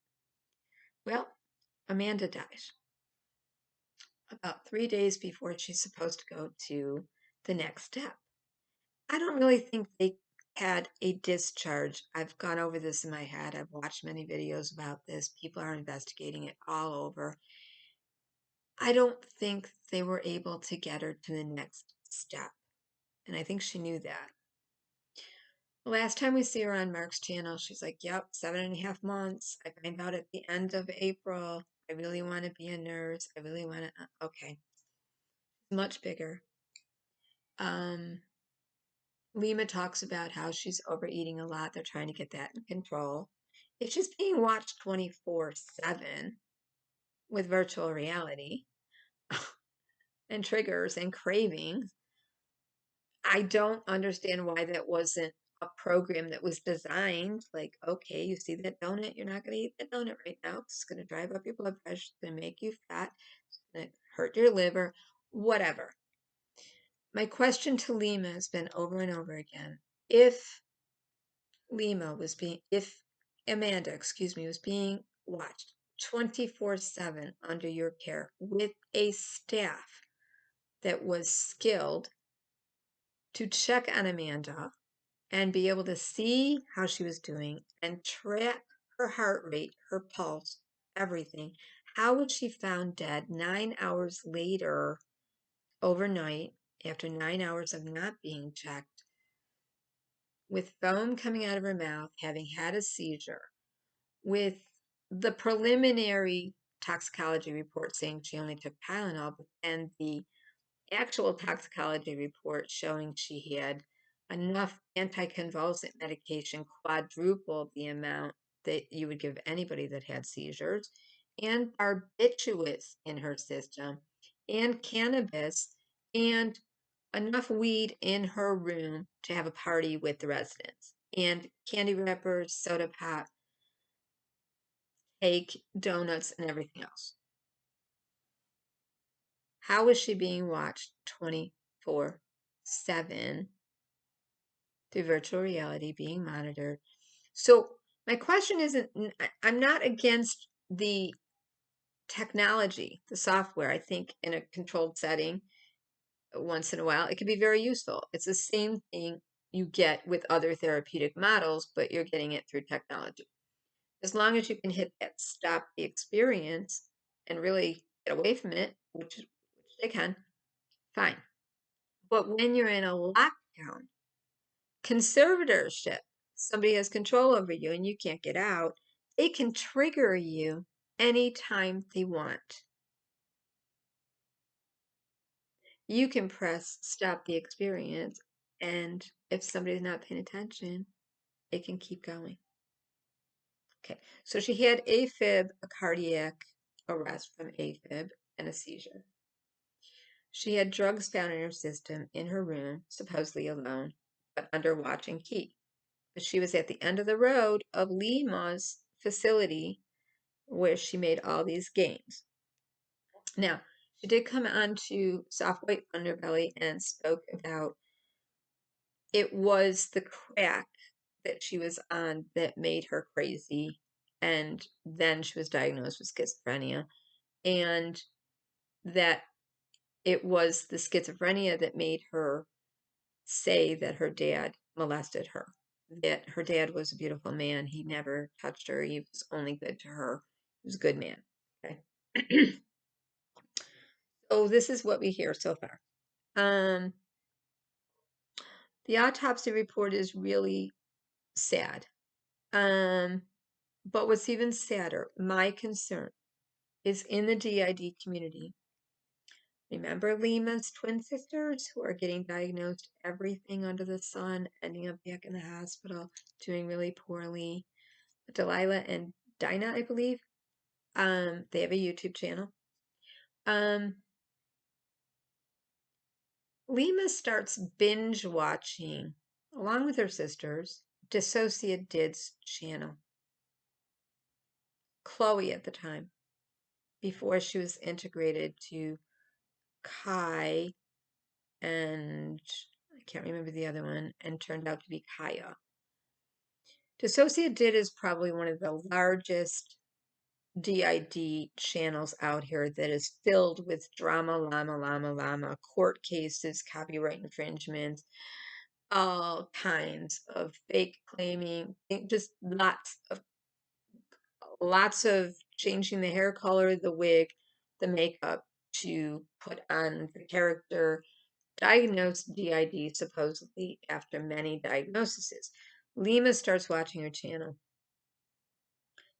Well, Amanda dies about 3 days before she's supposed to go to the next step. I don't really think they had a discharge. I've gone over this in my head. I've watched many videos about this. People are investigating it all over. I don't think they were able to get her to the next step. And I think she knew that. The last time we see her on Mark's channel, she's like, yep, 7.5 months. I find out at the end of April. I really want to be a nurse. I really want to, okay. Much bigger. Lima talks about how she's overeating a lot. They're trying to get that in control. If she's being watched 24/7 with virtual reality and triggers and cravings, I don't understand why that wasn't a program that was designed like, okay, you see that donut, you're not going to eat that donut right now. It's going to drive up your blood pressure. It's going to make you fat. It's going to hurt your liver, whatever. My question to Lima has been over and over again. If Amanda, was being watched 24/7 under your care with a staff that was skilled to check on Amanda and be able to see how she was doing and track her heart rate, her pulse, everything. How was she found dead 9 hours later, overnight, after 9 hours of not being checked, with foam coming out of her mouth, having had a seizure, with the preliminary toxicology report saying she only took Tylenol, and the actual toxicology report showing she had enough anticonvulsant medication, quadruple the amount that you would give anybody that had seizures, and barbiturates in her system, and cannabis, and enough weed in her room to have a party with the residents, and candy wrappers, soda pop, cake, donuts, and everything else. How is she being watched 24/7 through virtual reality, being monitored? So my question isn't, I'm not against the technology, the software. I think in a controlled setting, once in a while, it can be very useful. It's the same thing you get with other therapeutic models, but you're getting it through technology. As long as you can hit that stop the experience and really get away from it, which they can, fine. But when you're in a lockdown, conservatorship, somebody has control over you and you can't get out, they can trigger you anytime they want. You can press stop the experience, and if somebody's not paying attention, it can keep going. Okay, so she had AFib, a cardiac arrest from AFib, and a seizure. She had drugs found in her system in her room, supposedly alone, but under watch and key. But she was at the end of the road of Lima's facility where she made all these gains. Now, she did come on to Soft White Underbelly and spoke about it was the crack that she was on that made her crazy. And then she was diagnosed with schizophrenia. And that it was the schizophrenia that made her say that her dad molested her, that her dad was a beautiful man. He never touched her. He was only good to her. He was a good man. Okay. So this is what we hear so far. The autopsy report is really sad. But what's even sadder, my concern, is in the DID community. Remember Lima's twin sisters who are getting diagnosed everything under the sun, ending up back in the hospital, doing really poorly. Delilah and Dinah, I believe. They have a YouTube channel. Lima starts binge watching, along with her sisters, DissociaDID's channel. Chloe at the time, before she was integrated to Kai and I can't remember the other one, and turned out to be Kaya. DissociaDID is probably one of the largest DID channels out here that is filled with drama, llama, court cases, copyright infringements, all kinds of fake claiming, just lots of changing the hair color, the wig, the makeup to put on the character, diagnosed DID supposedly after many diagnoses. Lima starts watching her channel,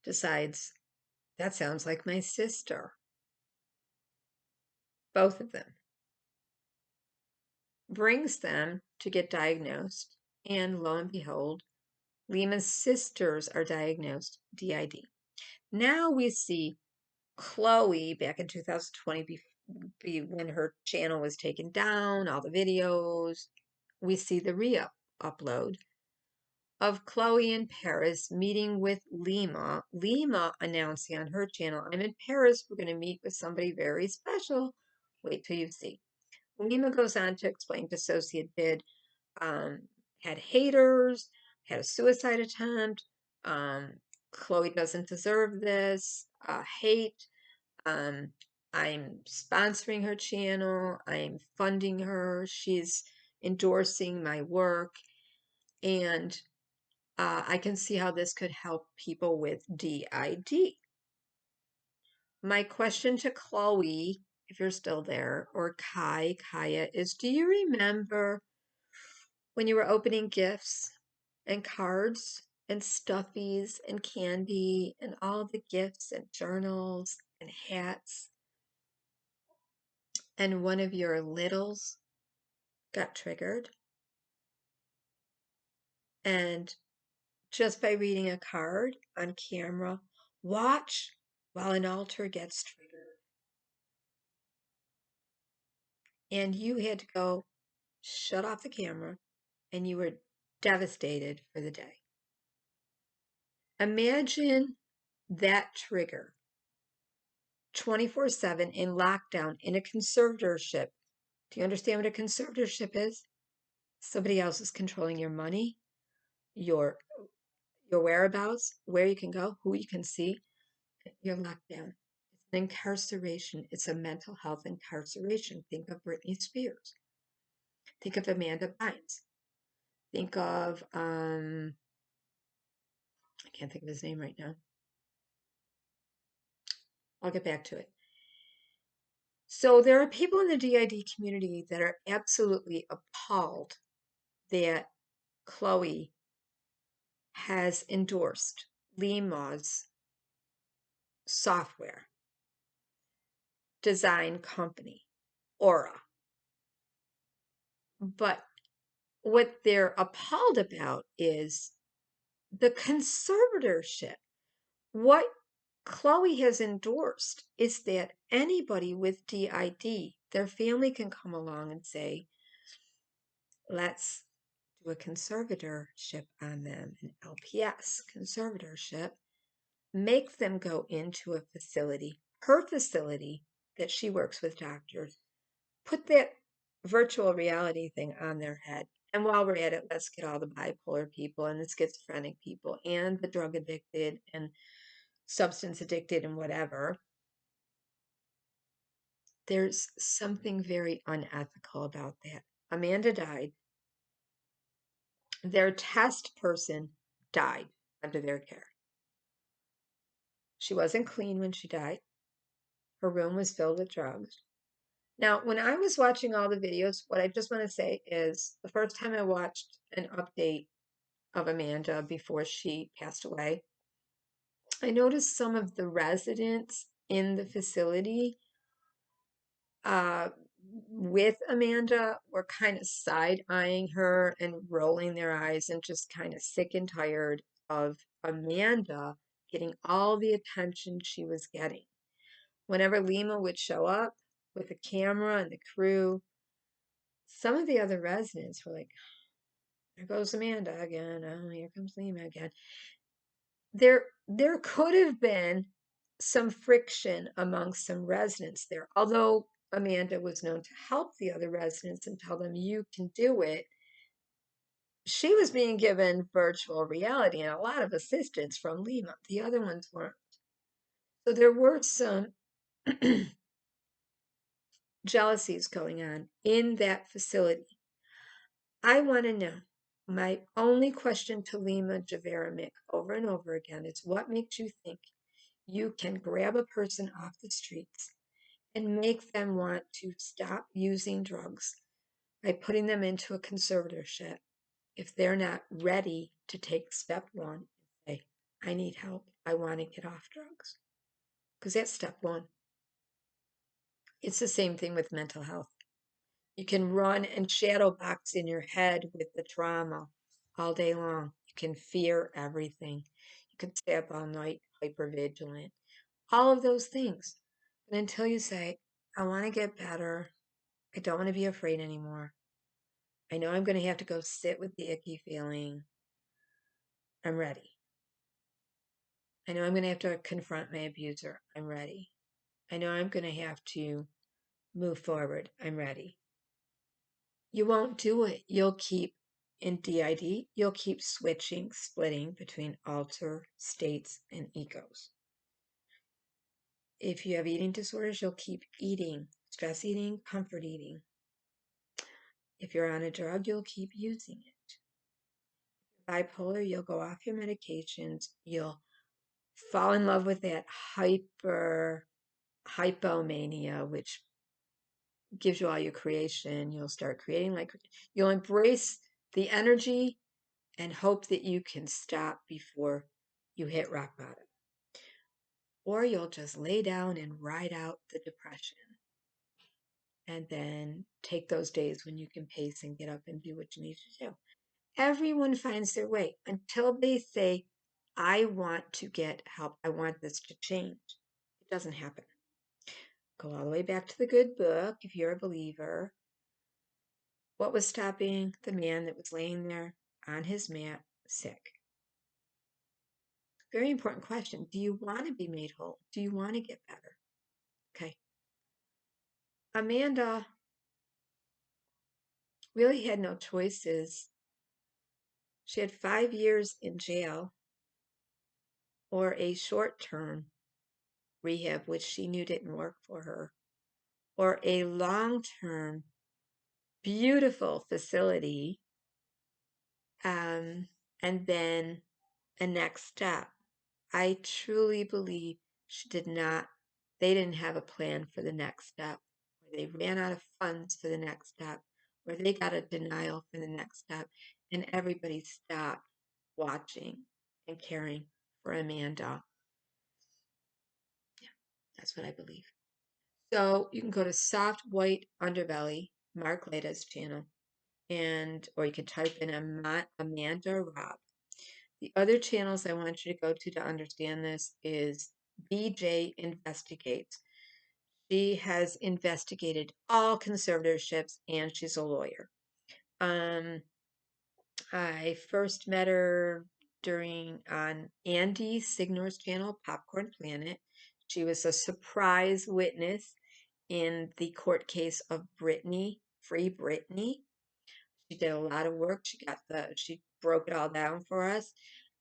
decides, that sounds like my sister. Both of them. Brings them to get diagnosed, and lo and behold, Lima's sisters are diagnosed DID. Now we see Chloe back in 2020, when her channel was taken down, all the videos, we see the re-upload of Chloe in Paris meeting with Lima. Lima announcing on her channel, I'm in Paris, we're going to meet with somebody very special. Wait till you see. Lima goes on to explain DissociaDID had haters, had a suicide attempt, Chloe doesn't deserve this, hate, I'm sponsoring her channel, I'm funding her, she's endorsing my work, and I can see how this could help people with DID. My question to Chloe, if you're still there, or Kaya, is do you remember when you were opening gifts and cards and stuffies and candy and all the gifts and journals and hats, and one of your littles got triggered? And just by reading a card on camera, watch while an altar gets triggered. And you had to go shut off the camera, and you were devastated for the day. Imagine that trigger 24/7 in lockdown in a conservatorship. Do you understand what a conservatorship is? Somebody else is controlling your money, your whereabouts, where you can go, who you can see. You're locked down. It's an incarceration. It's a mental health incarceration. Think of Britney Spears. Think of Amanda Bynes. Think of I can't think of his name right now. I'll get back to it. So there are people in the DID community that are absolutely appalled that Chloe has endorsed Lima's software design company, Aura. But what they're appalled about is the conservatorship. What Chloe has endorsed is that anybody with DID, their family can come along and say, let's do a conservatorship on them, an LPS conservatorship, make them go into a facility, her facility that she works with doctors, put that virtual reality thing on their head. And while we're at it, let's get all the bipolar people and the schizophrenic people and the drug addicted and substance addicted and whatever. There's something very unethical about that. Amanda died. Their test person died under their care. She wasn't clean when she died. Her room was filled with drugs. Now, when I was watching all the videos, what I just want to say is the first time I watched an update of Amanda before she passed away, I noticed some of the residents in the facility with Amanda were kind of side-eyeing her and rolling their eyes and just kind of sick and tired of Amanda getting all the attention she was getting. Whenever Lima would show up with the camera and the crew, some of the other residents were like, there goes Amanda again. Oh, here comes Lima again. There could have been some friction amongst some residents there, although Amanda was known to help the other residents and tell them, you can do it. She was being given virtual reality and a lot of assistance from Lima. The other ones weren't. So there were some jealousies going on in that facility. I want to know. My only question to Lima Javerimic over and over again is what makes you think you can grab a person off the streets and make them want to stop using drugs by putting them into a conservatorship if they're not ready to take step one and say, I need help. I want to get off drugs. Because that's step one. It's the same thing with mental health. You can run and shadow box in your head with the trauma all day long. You can fear everything. You can stay up all night, hypervigilant, all of those things. But until you say, I want to get better, I don't want to be afraid anymore. I know I'm going to have to go sit with the icky feeling. I'm ready. I know I'm going to have to confront my abuser. I'm ready. I know I'm going to have to move forward. I'm ready. You won't do it. You'll keep, in DID, you'll keep switching, splitting between alter, states, and egos. If you have eating disorders, you'll keep eating, stress eating, comfort eating. If you're on a drug, you'll keep using it. Bipolar, you'll go off your medications. You'll fall in love with that hypomania, which gives you all your creation. You'll start creating you'll embrace the energy and hope that you can stop before you hit rock bottom. Or you'll just lay down and ride out the depression and then take those days when you can pace and get up and do what you need to do. Everyone finds their way until they say, I want to get help. I want this to change. It doesn't happen. Go all the way back to the good book if you're a believer. What was stopping the man that was laying there on his mat sick? Very important question. Do you want to be made whole? Do you want to get better? Okay. Amanda really had no choices. She had 5 years in jail or a short-term rehab, which she knew didn't work for her, or a long-term, beautiful facility, and then a next step. I truly believe they didn't have a plan for the next step, or they ran out of funds for the next step, or they got a denial for the next step, and everybody stopped watching and caring for Amanda. Yeah, that's what I believe. So you can go to Soft White Underbelly, Mark Lada's channel, or you can type in Amanda Robb. The other channels I want you to go to understand this is BJ Investigates. She has investigated all conservatorships and she's a lawyer. I first met her on Andy Signor's channel, Popcorn Planet. She was a surprise witness in the court case of Brittany, Free Brittany. She did a lot of work. She broke it all down for us.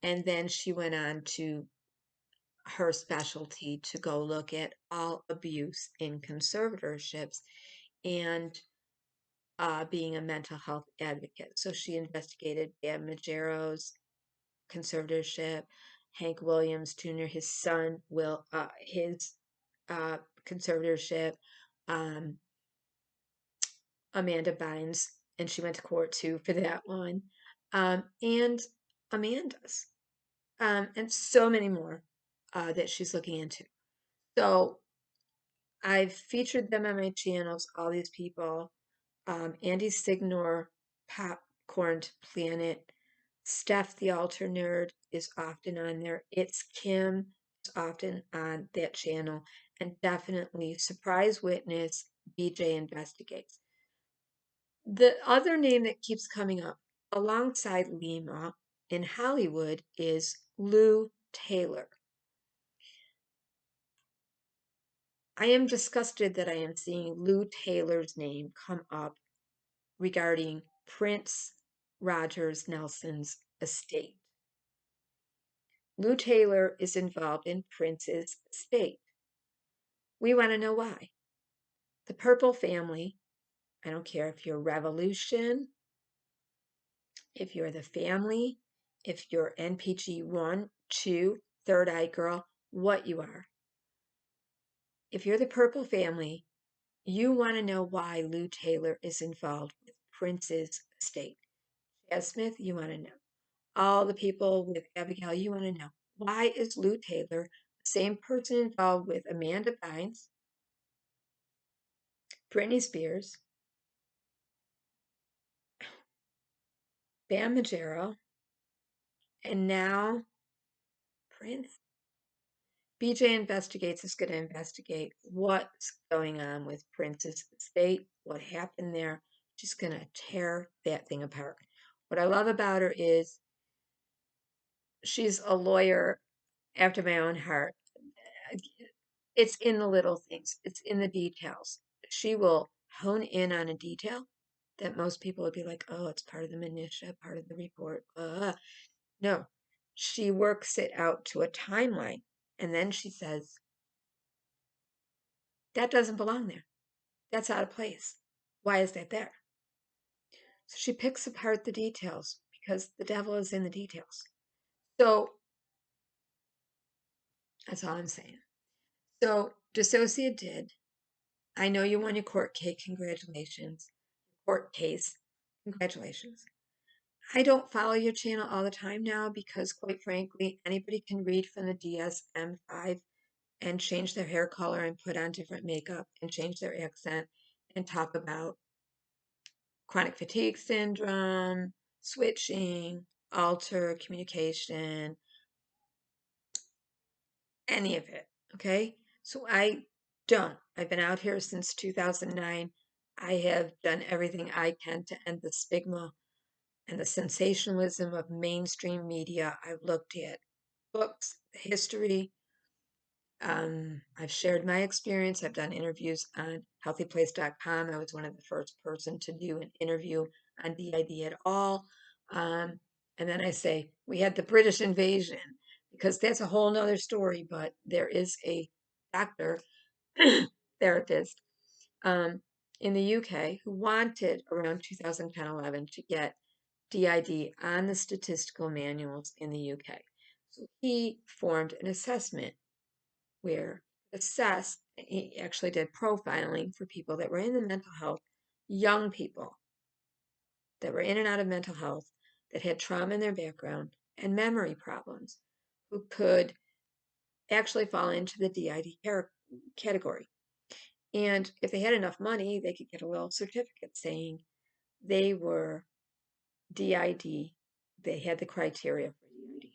And then she went on to her specialty to go look at all abuse in conservatorships and being a mental health advocate. So she investigated Bam Majero's conservatorship, Hank Williams Jr., his son, his conservatorship, Amanda Bynes, and she went to court too for that one, and Amanda's, and so many more that she's looking into. So I've featured them on my channels, all these people. Andy Signor, Popcorn Planet, Steph the Alter Nerd is often on there. It's Kim is often on that channel. And definitely Surprise Witness, BJ Investigates. The other name that keeps coming up alongside Lima in Hollywood is Lou Taylor. I am disgusted that I am seeing Lou Taylor's name come up regarding Prince Rogers Nelson's estate. Lou Taylor is involved in Prince's estate. We want to know why. The Purple family, I don't care if you're Revolution, if you're the family, if you're NPG 1, 2, third eye girl, what you are. If you're the purple family, you want to know why Lou Taylor is involved with Prince's estate. Chad Smith, you want to know. All the people with Abigail, you want to know. Why is Lou Taylor the same person involved with Amanda Bynes, Britney Spears, Bam Margera, and now Prince? BJ Investigates is going to investigate what's going on with Prince's estate, what happened there. She's going to tear that thing apart. What I love about her is she's a lawyer after my own heart. It's in the little things, it's in the details. She will hone in on a detail that most people would be like, oh, it's part of the minutia, part of the report. No, she works it out to a timeline. And then she says, that doesn't belong there. That's out of place. Why is that there? So she picks apart the details because the devil is in the details. So that's all I'm saying. So DissociaDID, I know you won your court case. Congratulations. Court case. Congratulations. I don't follow your channel all the time now because, quite frankly, anybody can read from the DSM-5 and change their hair color and put on different makeup and change their accent and talk about chronic fatigue syndrome, switching, alter communication, any of it, okay? So I don't. I've been out here since 2009. I have done everything I can to end the stigma and the sensationalism of mainstream media. I've looked at books, history. I've shared my experience. I've done interviews on healthyplace.com. I was one of the first person to do an interview on DID at all. And then I say, we had the British invasion, because that's a whole nother story, but there is a doctor, therapist, in the UK who wanted around 2010-11 to get DID on the statistical manuals in the UK. So he formed an assessment where he actually did profiling for people that were in the mental health, young people that were in and out of mental health, that had trauma in their background and memory problems, who could actually fall into the DID category. And if they had enough money, they could get a little certificate saying they were DID, they had the criteria for DID.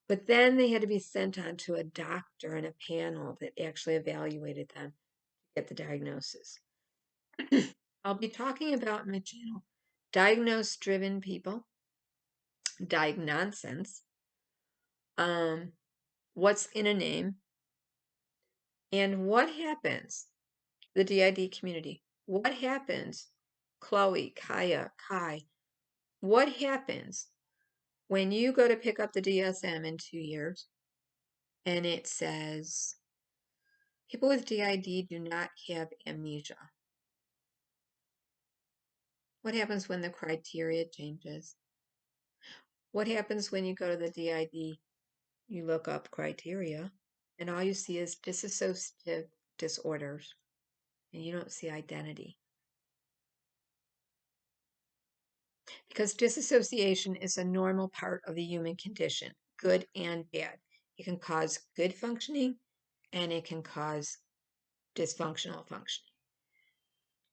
But then they had to be sent on to a doctor and a panel that actually evaluated them to get the diagnosis. I'll be talking about in my channel diagnosis-driven people, diagnonsense, what's in a name, and what happens, the DID community. What happens, Chloe, Kaya, Kai, what happens when you go to pick up the DSM in 2 years and it says people with DID do not have amnesia? What happens when the criteria changes? What happens when you go to the DID, you look up criteria, and all you see is dissociative disorders, and you don't see identity? Because disassociation is a normal part of the human condition, good and bad. It can cause good functioning, and it can cause dysfunctional functioning.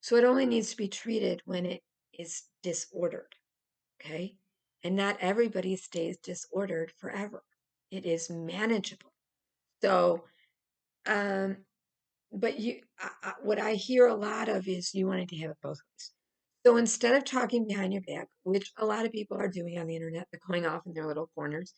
So it only needs to be treated when it is disordered, okay? And not everybody stays disordered forever. It is manageable. So, but what I hear a lot of is you wanted to have it both ways. So instead of talking behind your back, which a lot of people are doing on the internet, they're going off in their little corners,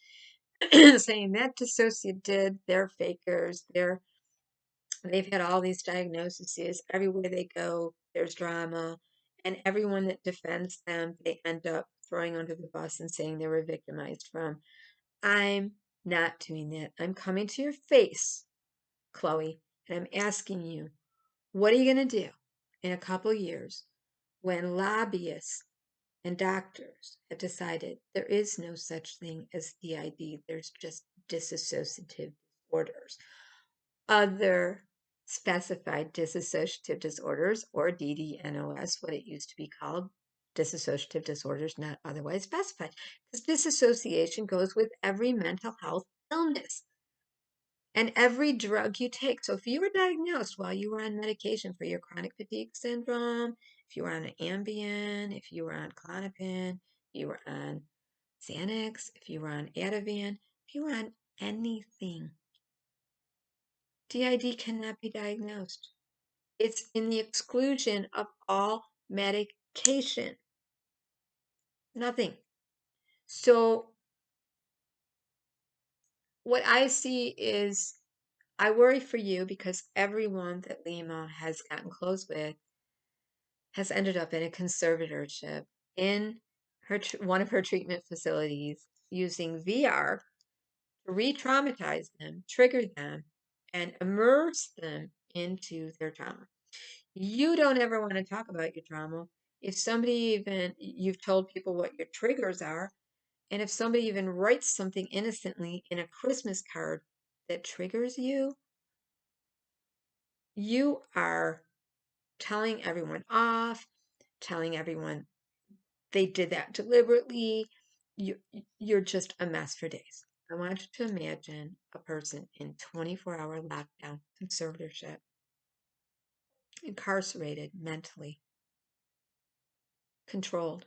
saying that DissociaDID, they're fakers, they've had all these diagnoses. Everywhere they go, there's drama. And everyone that defends them, they end up throwing under the bus and saying they were victimized from. I'm not doing that. I'm coming to your face, Chloe, and I'm asking you, what are you going to do in a couple years when lobbyists and doctors have decided there is no such thing as DID. There's just dissociative disorders. Other specified dissociative disorders, or DDNOS, what it used to be called, dissociative disorders not otherwise specified, because disassociation goes with every mental health illness and every drug you take. So if you were diagnosed while you were on medication for your chronic fatigue syndrome, if you were on an Ambien, if you were on Klonopin, if you were on Xanax, if you were on Ativan, if you were on anything, DID cannot be diagnosed. It's in the exclusion of all medication. Nothing. So what I see is, I worry for you because everyone that Lima has gotten close with has ended up in a conservatorship in one of her treatment facilities using VR to re-traumatize them, trigger them, and immerse them into their trauma. You don't ever want to talk about your trauma. If somebody even, you've told people what your triggers are, and if somebody even writes something innocently in a Christmas card that triggers you, you are telling everyone off, telling everyone they did that deliberately. You're just a mess for days. I want you to imagine a person in 24-hour lockdown, conservatorship, incarcerated mentally, controlled,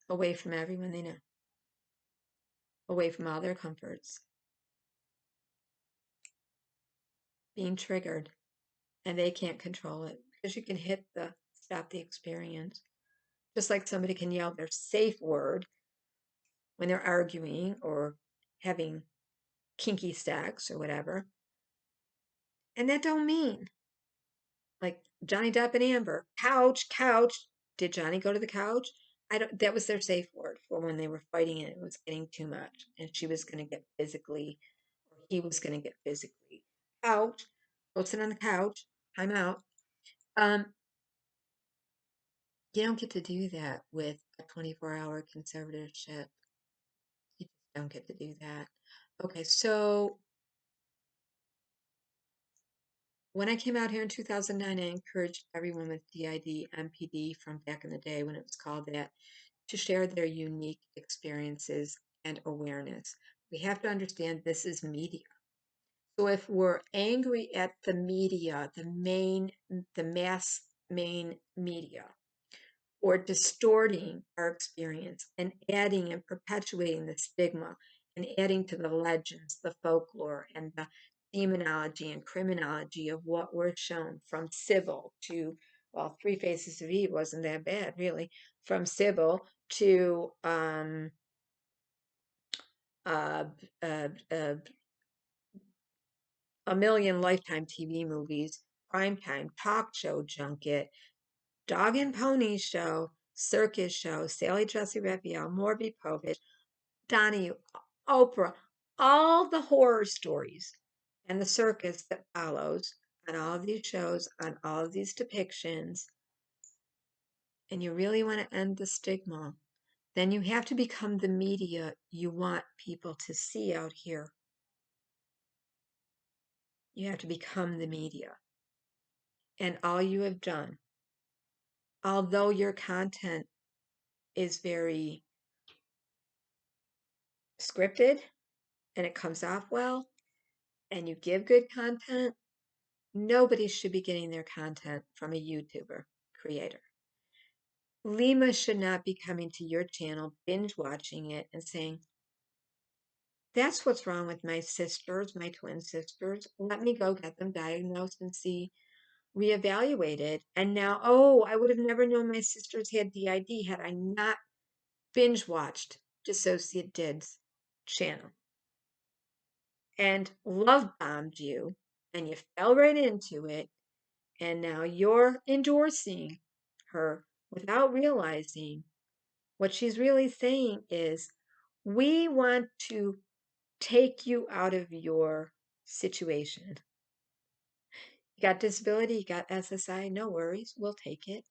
away from everyone they know, away from all their comforts, being triggered, and they can't control it because you can hit the stop the experience. Just like somebody can yell their safe word when they're arguing or having kinky sex or whatever. And that don't mean, like Johnny Depp and Amber, couch, couch. Did Johnny go to the couch? I don't. That was their safe word for when they were fighting and it was getting too much, and she was going to get physically, or he was going to get physically. Couch, go sit on the couch. I'm out. Um, you don't get to do that with a 24-hour conservatorship. You just don't get to do that. Okay, so when I came out here in 2009, I encouraged everyone with DID, MPD from back in the day when it was called that, to share their unique experiences and awareness. We have to understand this is media. So if we're angry at the media, the mass main media, or distorting our experience and adding and perpetuating the stigma and adding to the legends, the folklore, and the demonology and criminology of what we're shown, from Sybil to, well, Three Faces of Eve wasn't that bad, really, from Sybil to uh, uh, uh, a million Lifetime TV movies, primetime talk show junket, Dog and Pony Show, Circus Show, Sally Jesse Raphael, Morby Povich, Donnie, Oprah, all the horror stories and the circus that follows on all of these shows, on all of these depictions, and you really want to end the stigma, then you have to become the media you want people to see out here. You have to become the media. And all you have done, although your content is very scripted and it comes off well, and you give good content, nobody should be getting their content from a YouTuber creator. Lima should not be coming to your channel, binge watching it, and saying, that's what's wrong with my sisters, my twin sisters. Let me go get them diagnosed and see, reevaluated. And now, oh, I would have never known my sisters had DID had I not binge watched DissociaDID's channel and love bombed you, and you fell right into it. And now you're endorsing her without realizing what she's really saying is, we want to take you out of your situation. You got disability, you got SSI, no worries, we'll take it.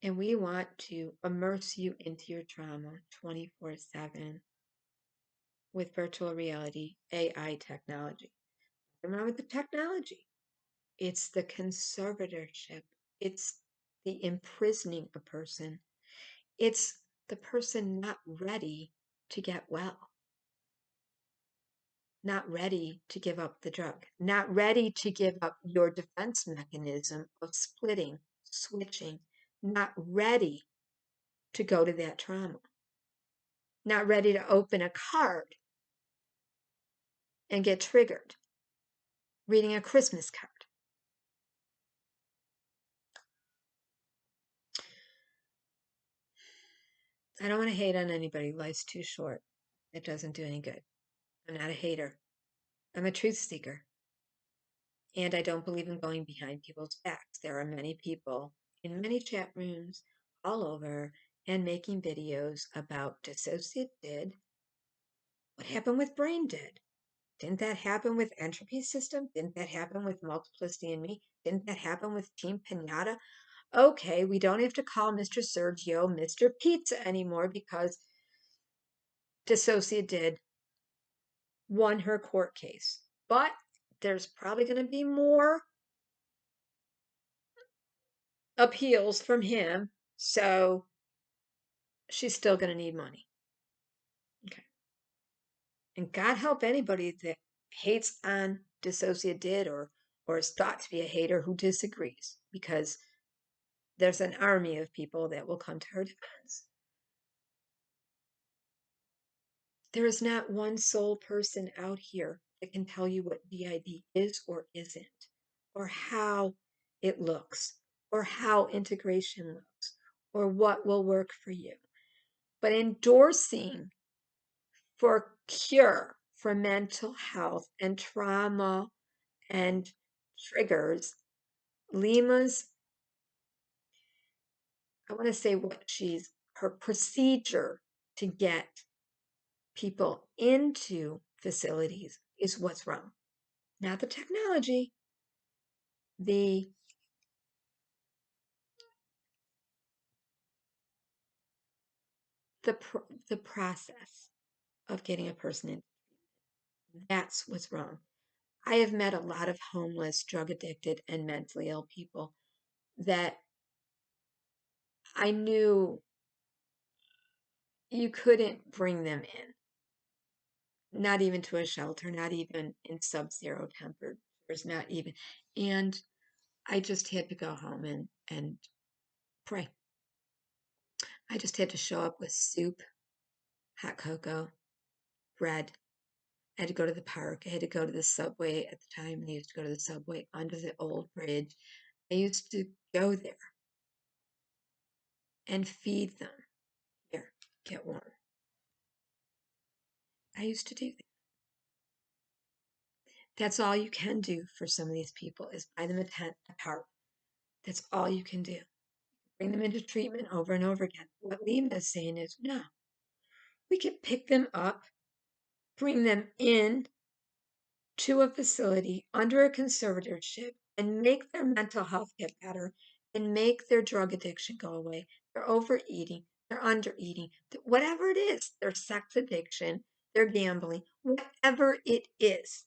And we want to immerse you into your trauma 24/7 with virtual reality, AI technology. Nothing wrong with the technology. It's the conservatorship. It's the imprisoning a person. It's the person not ready to get well, not ready to give up the drug, not ready to give up your defense mechanism of splitting, switching, not ready to go to that trauma, not ready to open a card and get triggered reading a Christmas card. I don't want to hate on anybody. Life's too short. It doesn't do any good. I'm not a hater. I'm a truth seeker. And I don't believe in going behind people's backs. There are many people in many chat rooms all over and making videos about DissociaDID. What happened with brain did? Didn't that happen with entropy system? Didn't that happen with multiplicity in me? Didn't that happen with Team Pinata? Okay, we don't have to call Mr. Sergio Mr. Pizza anymore because DissociaDID won her court case. But there's probably going to be more appeals from him, so she's still going to need money. Okay. And God help anybody that hates on DissociaDID or is thought to be a hater who disagrees, because there's an army of people that will come to her defense. There is not one sole person out here that can tell you what DID is or isn't, or how it looks, or how integration looks, or what will work for you. But endorsing for cure for mental health and trauma and triggers, Lima's, I want to say her procedure to get people into facilities is what's wrong. Not the technology, the the process of getting a person in. That's what's wrong. I have met a lot of homeless, drug addicted, and mentally ill people that I knew you couldn't bring them in, not even to a shelter, not even in sub-zero temperatures, not even. And I just had to go home and pray. I just had to show up with soup, hot cocoa, bread. I had to go to the park. I had to go to the subway at the time. I used to go to the subway under the old bridge. I used to go there and feed them. Here, get warm. I used to do that. That's all you can do for some of these people is buy them a tent, a tarp. That's all you can do. Bring them into treatment over and over again. What Lima is saying is, no, we can pick them up, bring them in to a facility under a conservatorship and make their mental health get better and make their drug addiction go away. Their overeating, their undereating, whatever it is, their sex addiction, their gambling, whatever it is.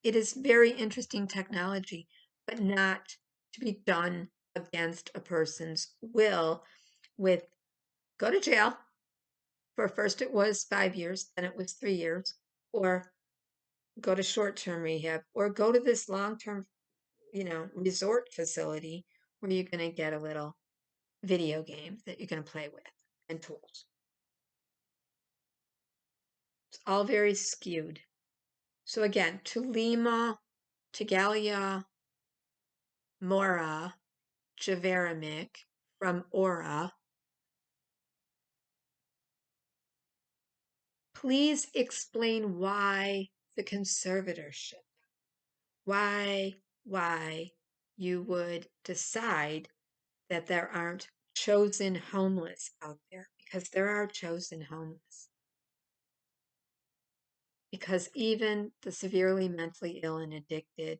It is very interesting technology, but not to be done against a person's will with go to jail for first it was 5 years, then it was 3 years, or go to short-term rehab, or go to this long-term, resort facility where you're going to get a little video game that you're going to play with and tools. It's all very skewed. So again, to Lima, to Galia, Mora, Javeramic from Aura, please explain why the conservatorship, why you would decide that there aren't chosen homeless out there, because there are chosen homeless. Because even the severely mentally ill and addicted,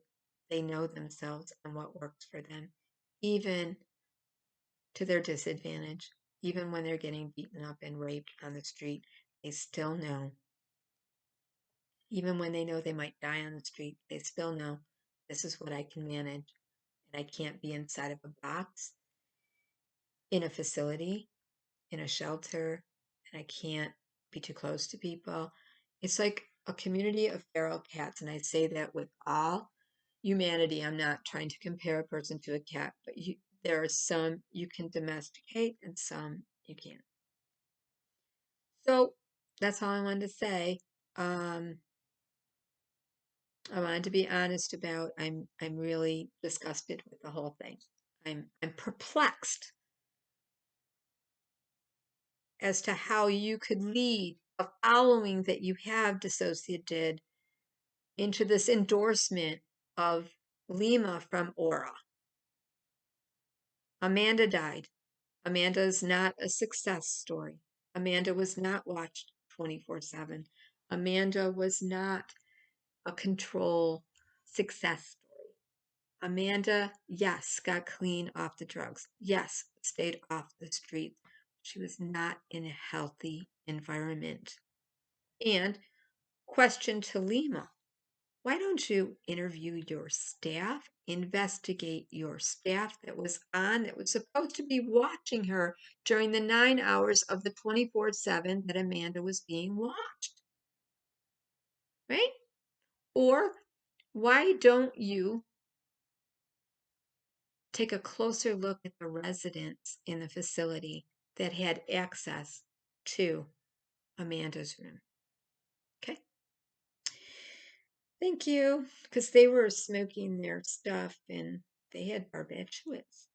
they know themselves and what works for them. Even to their disadvantage. Even when they're getting beaten up and raped on the street, they still know. Even when they know they might die on the street, they still know this is what I can manage. And I can't be inside of a box, in a facility, in a shelter, and I can't be too close to people. It's like a community of feral cats, and I say that with all humanity. I'm not trying to compare a person to a cat, but there are some you can domesticate and some you can't. So that's all I wanted to say. I wanted to be honest about I'm really disgusted with the whole thing. I'm perplexed as to how you could lead a following that you have, DissociaDID, into this endorsement of Lima from Aura. Amanda died. Amanda is not a success story. Amanda was not watched 24/7. Amanda was not a control success story. Amanda, yes, got clean off the drugs. Yes, stayed off the streets. She was not in a healthy environment. And question to Lima, why don't you interview your staff, investigate your staff that was supposed to be watching her during the 9 hours of the 24/7 that Amanda was being watched, right? Or why don't you take a closer look at the residents in the facility that had access to Amanda's room? Okay. Thank you. Because they were smoking their stuff and they had barbiturates.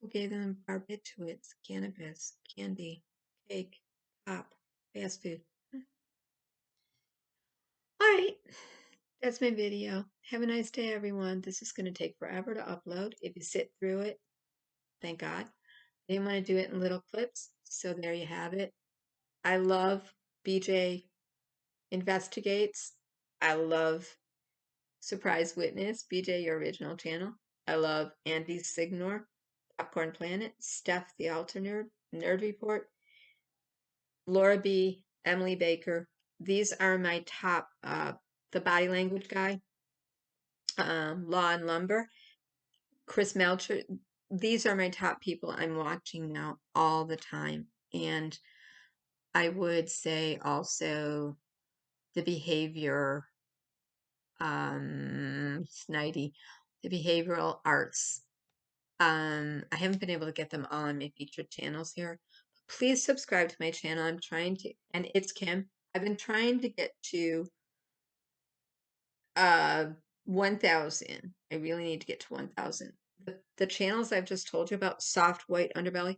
Who gave them barbiturates? Cannabis, candy, cake, pop, fast food. All right. That's my video. Have a nice day, everyone. This is going to take forever to upload. If you sit through it, thank God. I didn't want to do it in little clips, so there you have it. I love BJ Investigates. I love Surprise Witness, BJ, your original channel. I love Andy Signor, Popcorn Planet, Steph the Alter Nerd Report, Laura B, Emily Baker. These are my top, the body language guy, Law and Lumber, Chris Melcher. These are my top people I'm watching now all the time. And I would say also the behavior, Snidey, the behavioral arts. I haven't been able to get them all on my featured channels here. Please subscribe to my channel. I'm trying to, and it's Kim. I've been trying to get to 1,000. I really need to get to 1,000. The channels I've just told you about, Soft White Underbelly,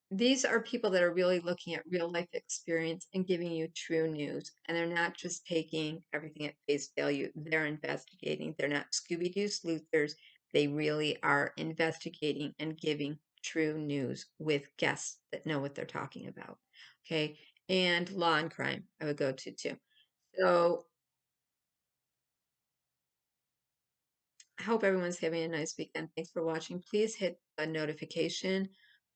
these are people that are really looking at real life experience and giving you true news. And they're not just taking everything at face value. They're investigating. They're not Scooby-Doo sleuthers. They really are investigating and giving true news with guests that know what they're talking about. Okay. And Law and Crime, I would go to too. So I hope everyone's having a nice weekend. Thanks for watching. Please hit a notification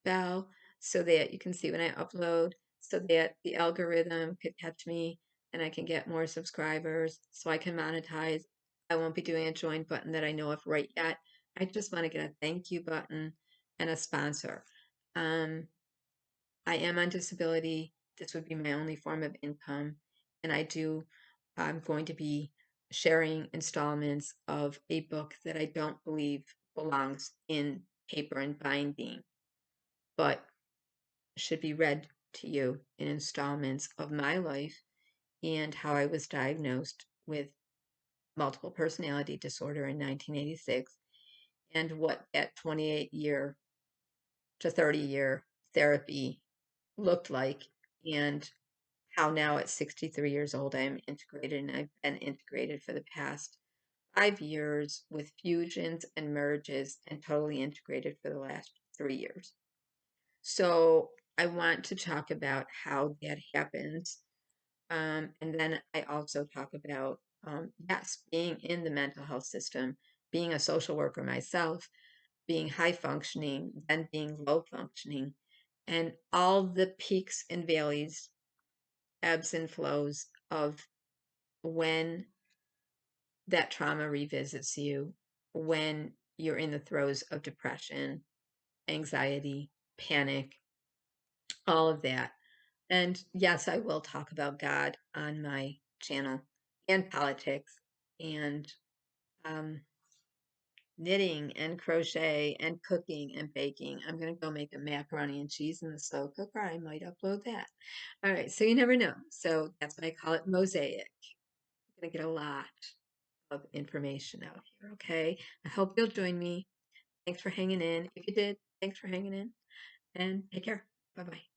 bell so that you can see when I upload, so that the algorithm could catch me and I can get more subscribers so I can monetize. I won't be doing a join button that I know of right yet. I just want to get a thank you button and a sponsor. I am on disability. This would be my only form of income. And I'm going to be sharing installments of a book that I don't believe belongs in paper and binding, but should be read to you in installments of my life and how I was diagnosed with multiple personality disorder in 1986 and what that 28-year to 30-year therapy looked like, and how now at 63 years old I am integrated, and I've been integrated for the past 5 years with fusions and merges, and totally integrated for the last 3 years. So I want to talk about how that happens. And then I also talk about, yes, being in the mental health system, being a social worker myself, being high functioning, then being low functioning, and all the peaks and valleys, ebbs and flows of when that trauma revisits you, when you're in the throes of depression, anxiety, panic, all of that. And yes, I will talk about God on my channel, and politics, and um, knitting and crochet and cooking and baking. I'm going to go make a macaroni and cheese in the slow cooker. I might upload that. All right, so you never know. So that's why I call it mosaic. I'm going to get a lot of information out here, okay? I hope you'll join me. Thanks for hanging in. If you did, thanks for hanging in, and take care. Bye-bye.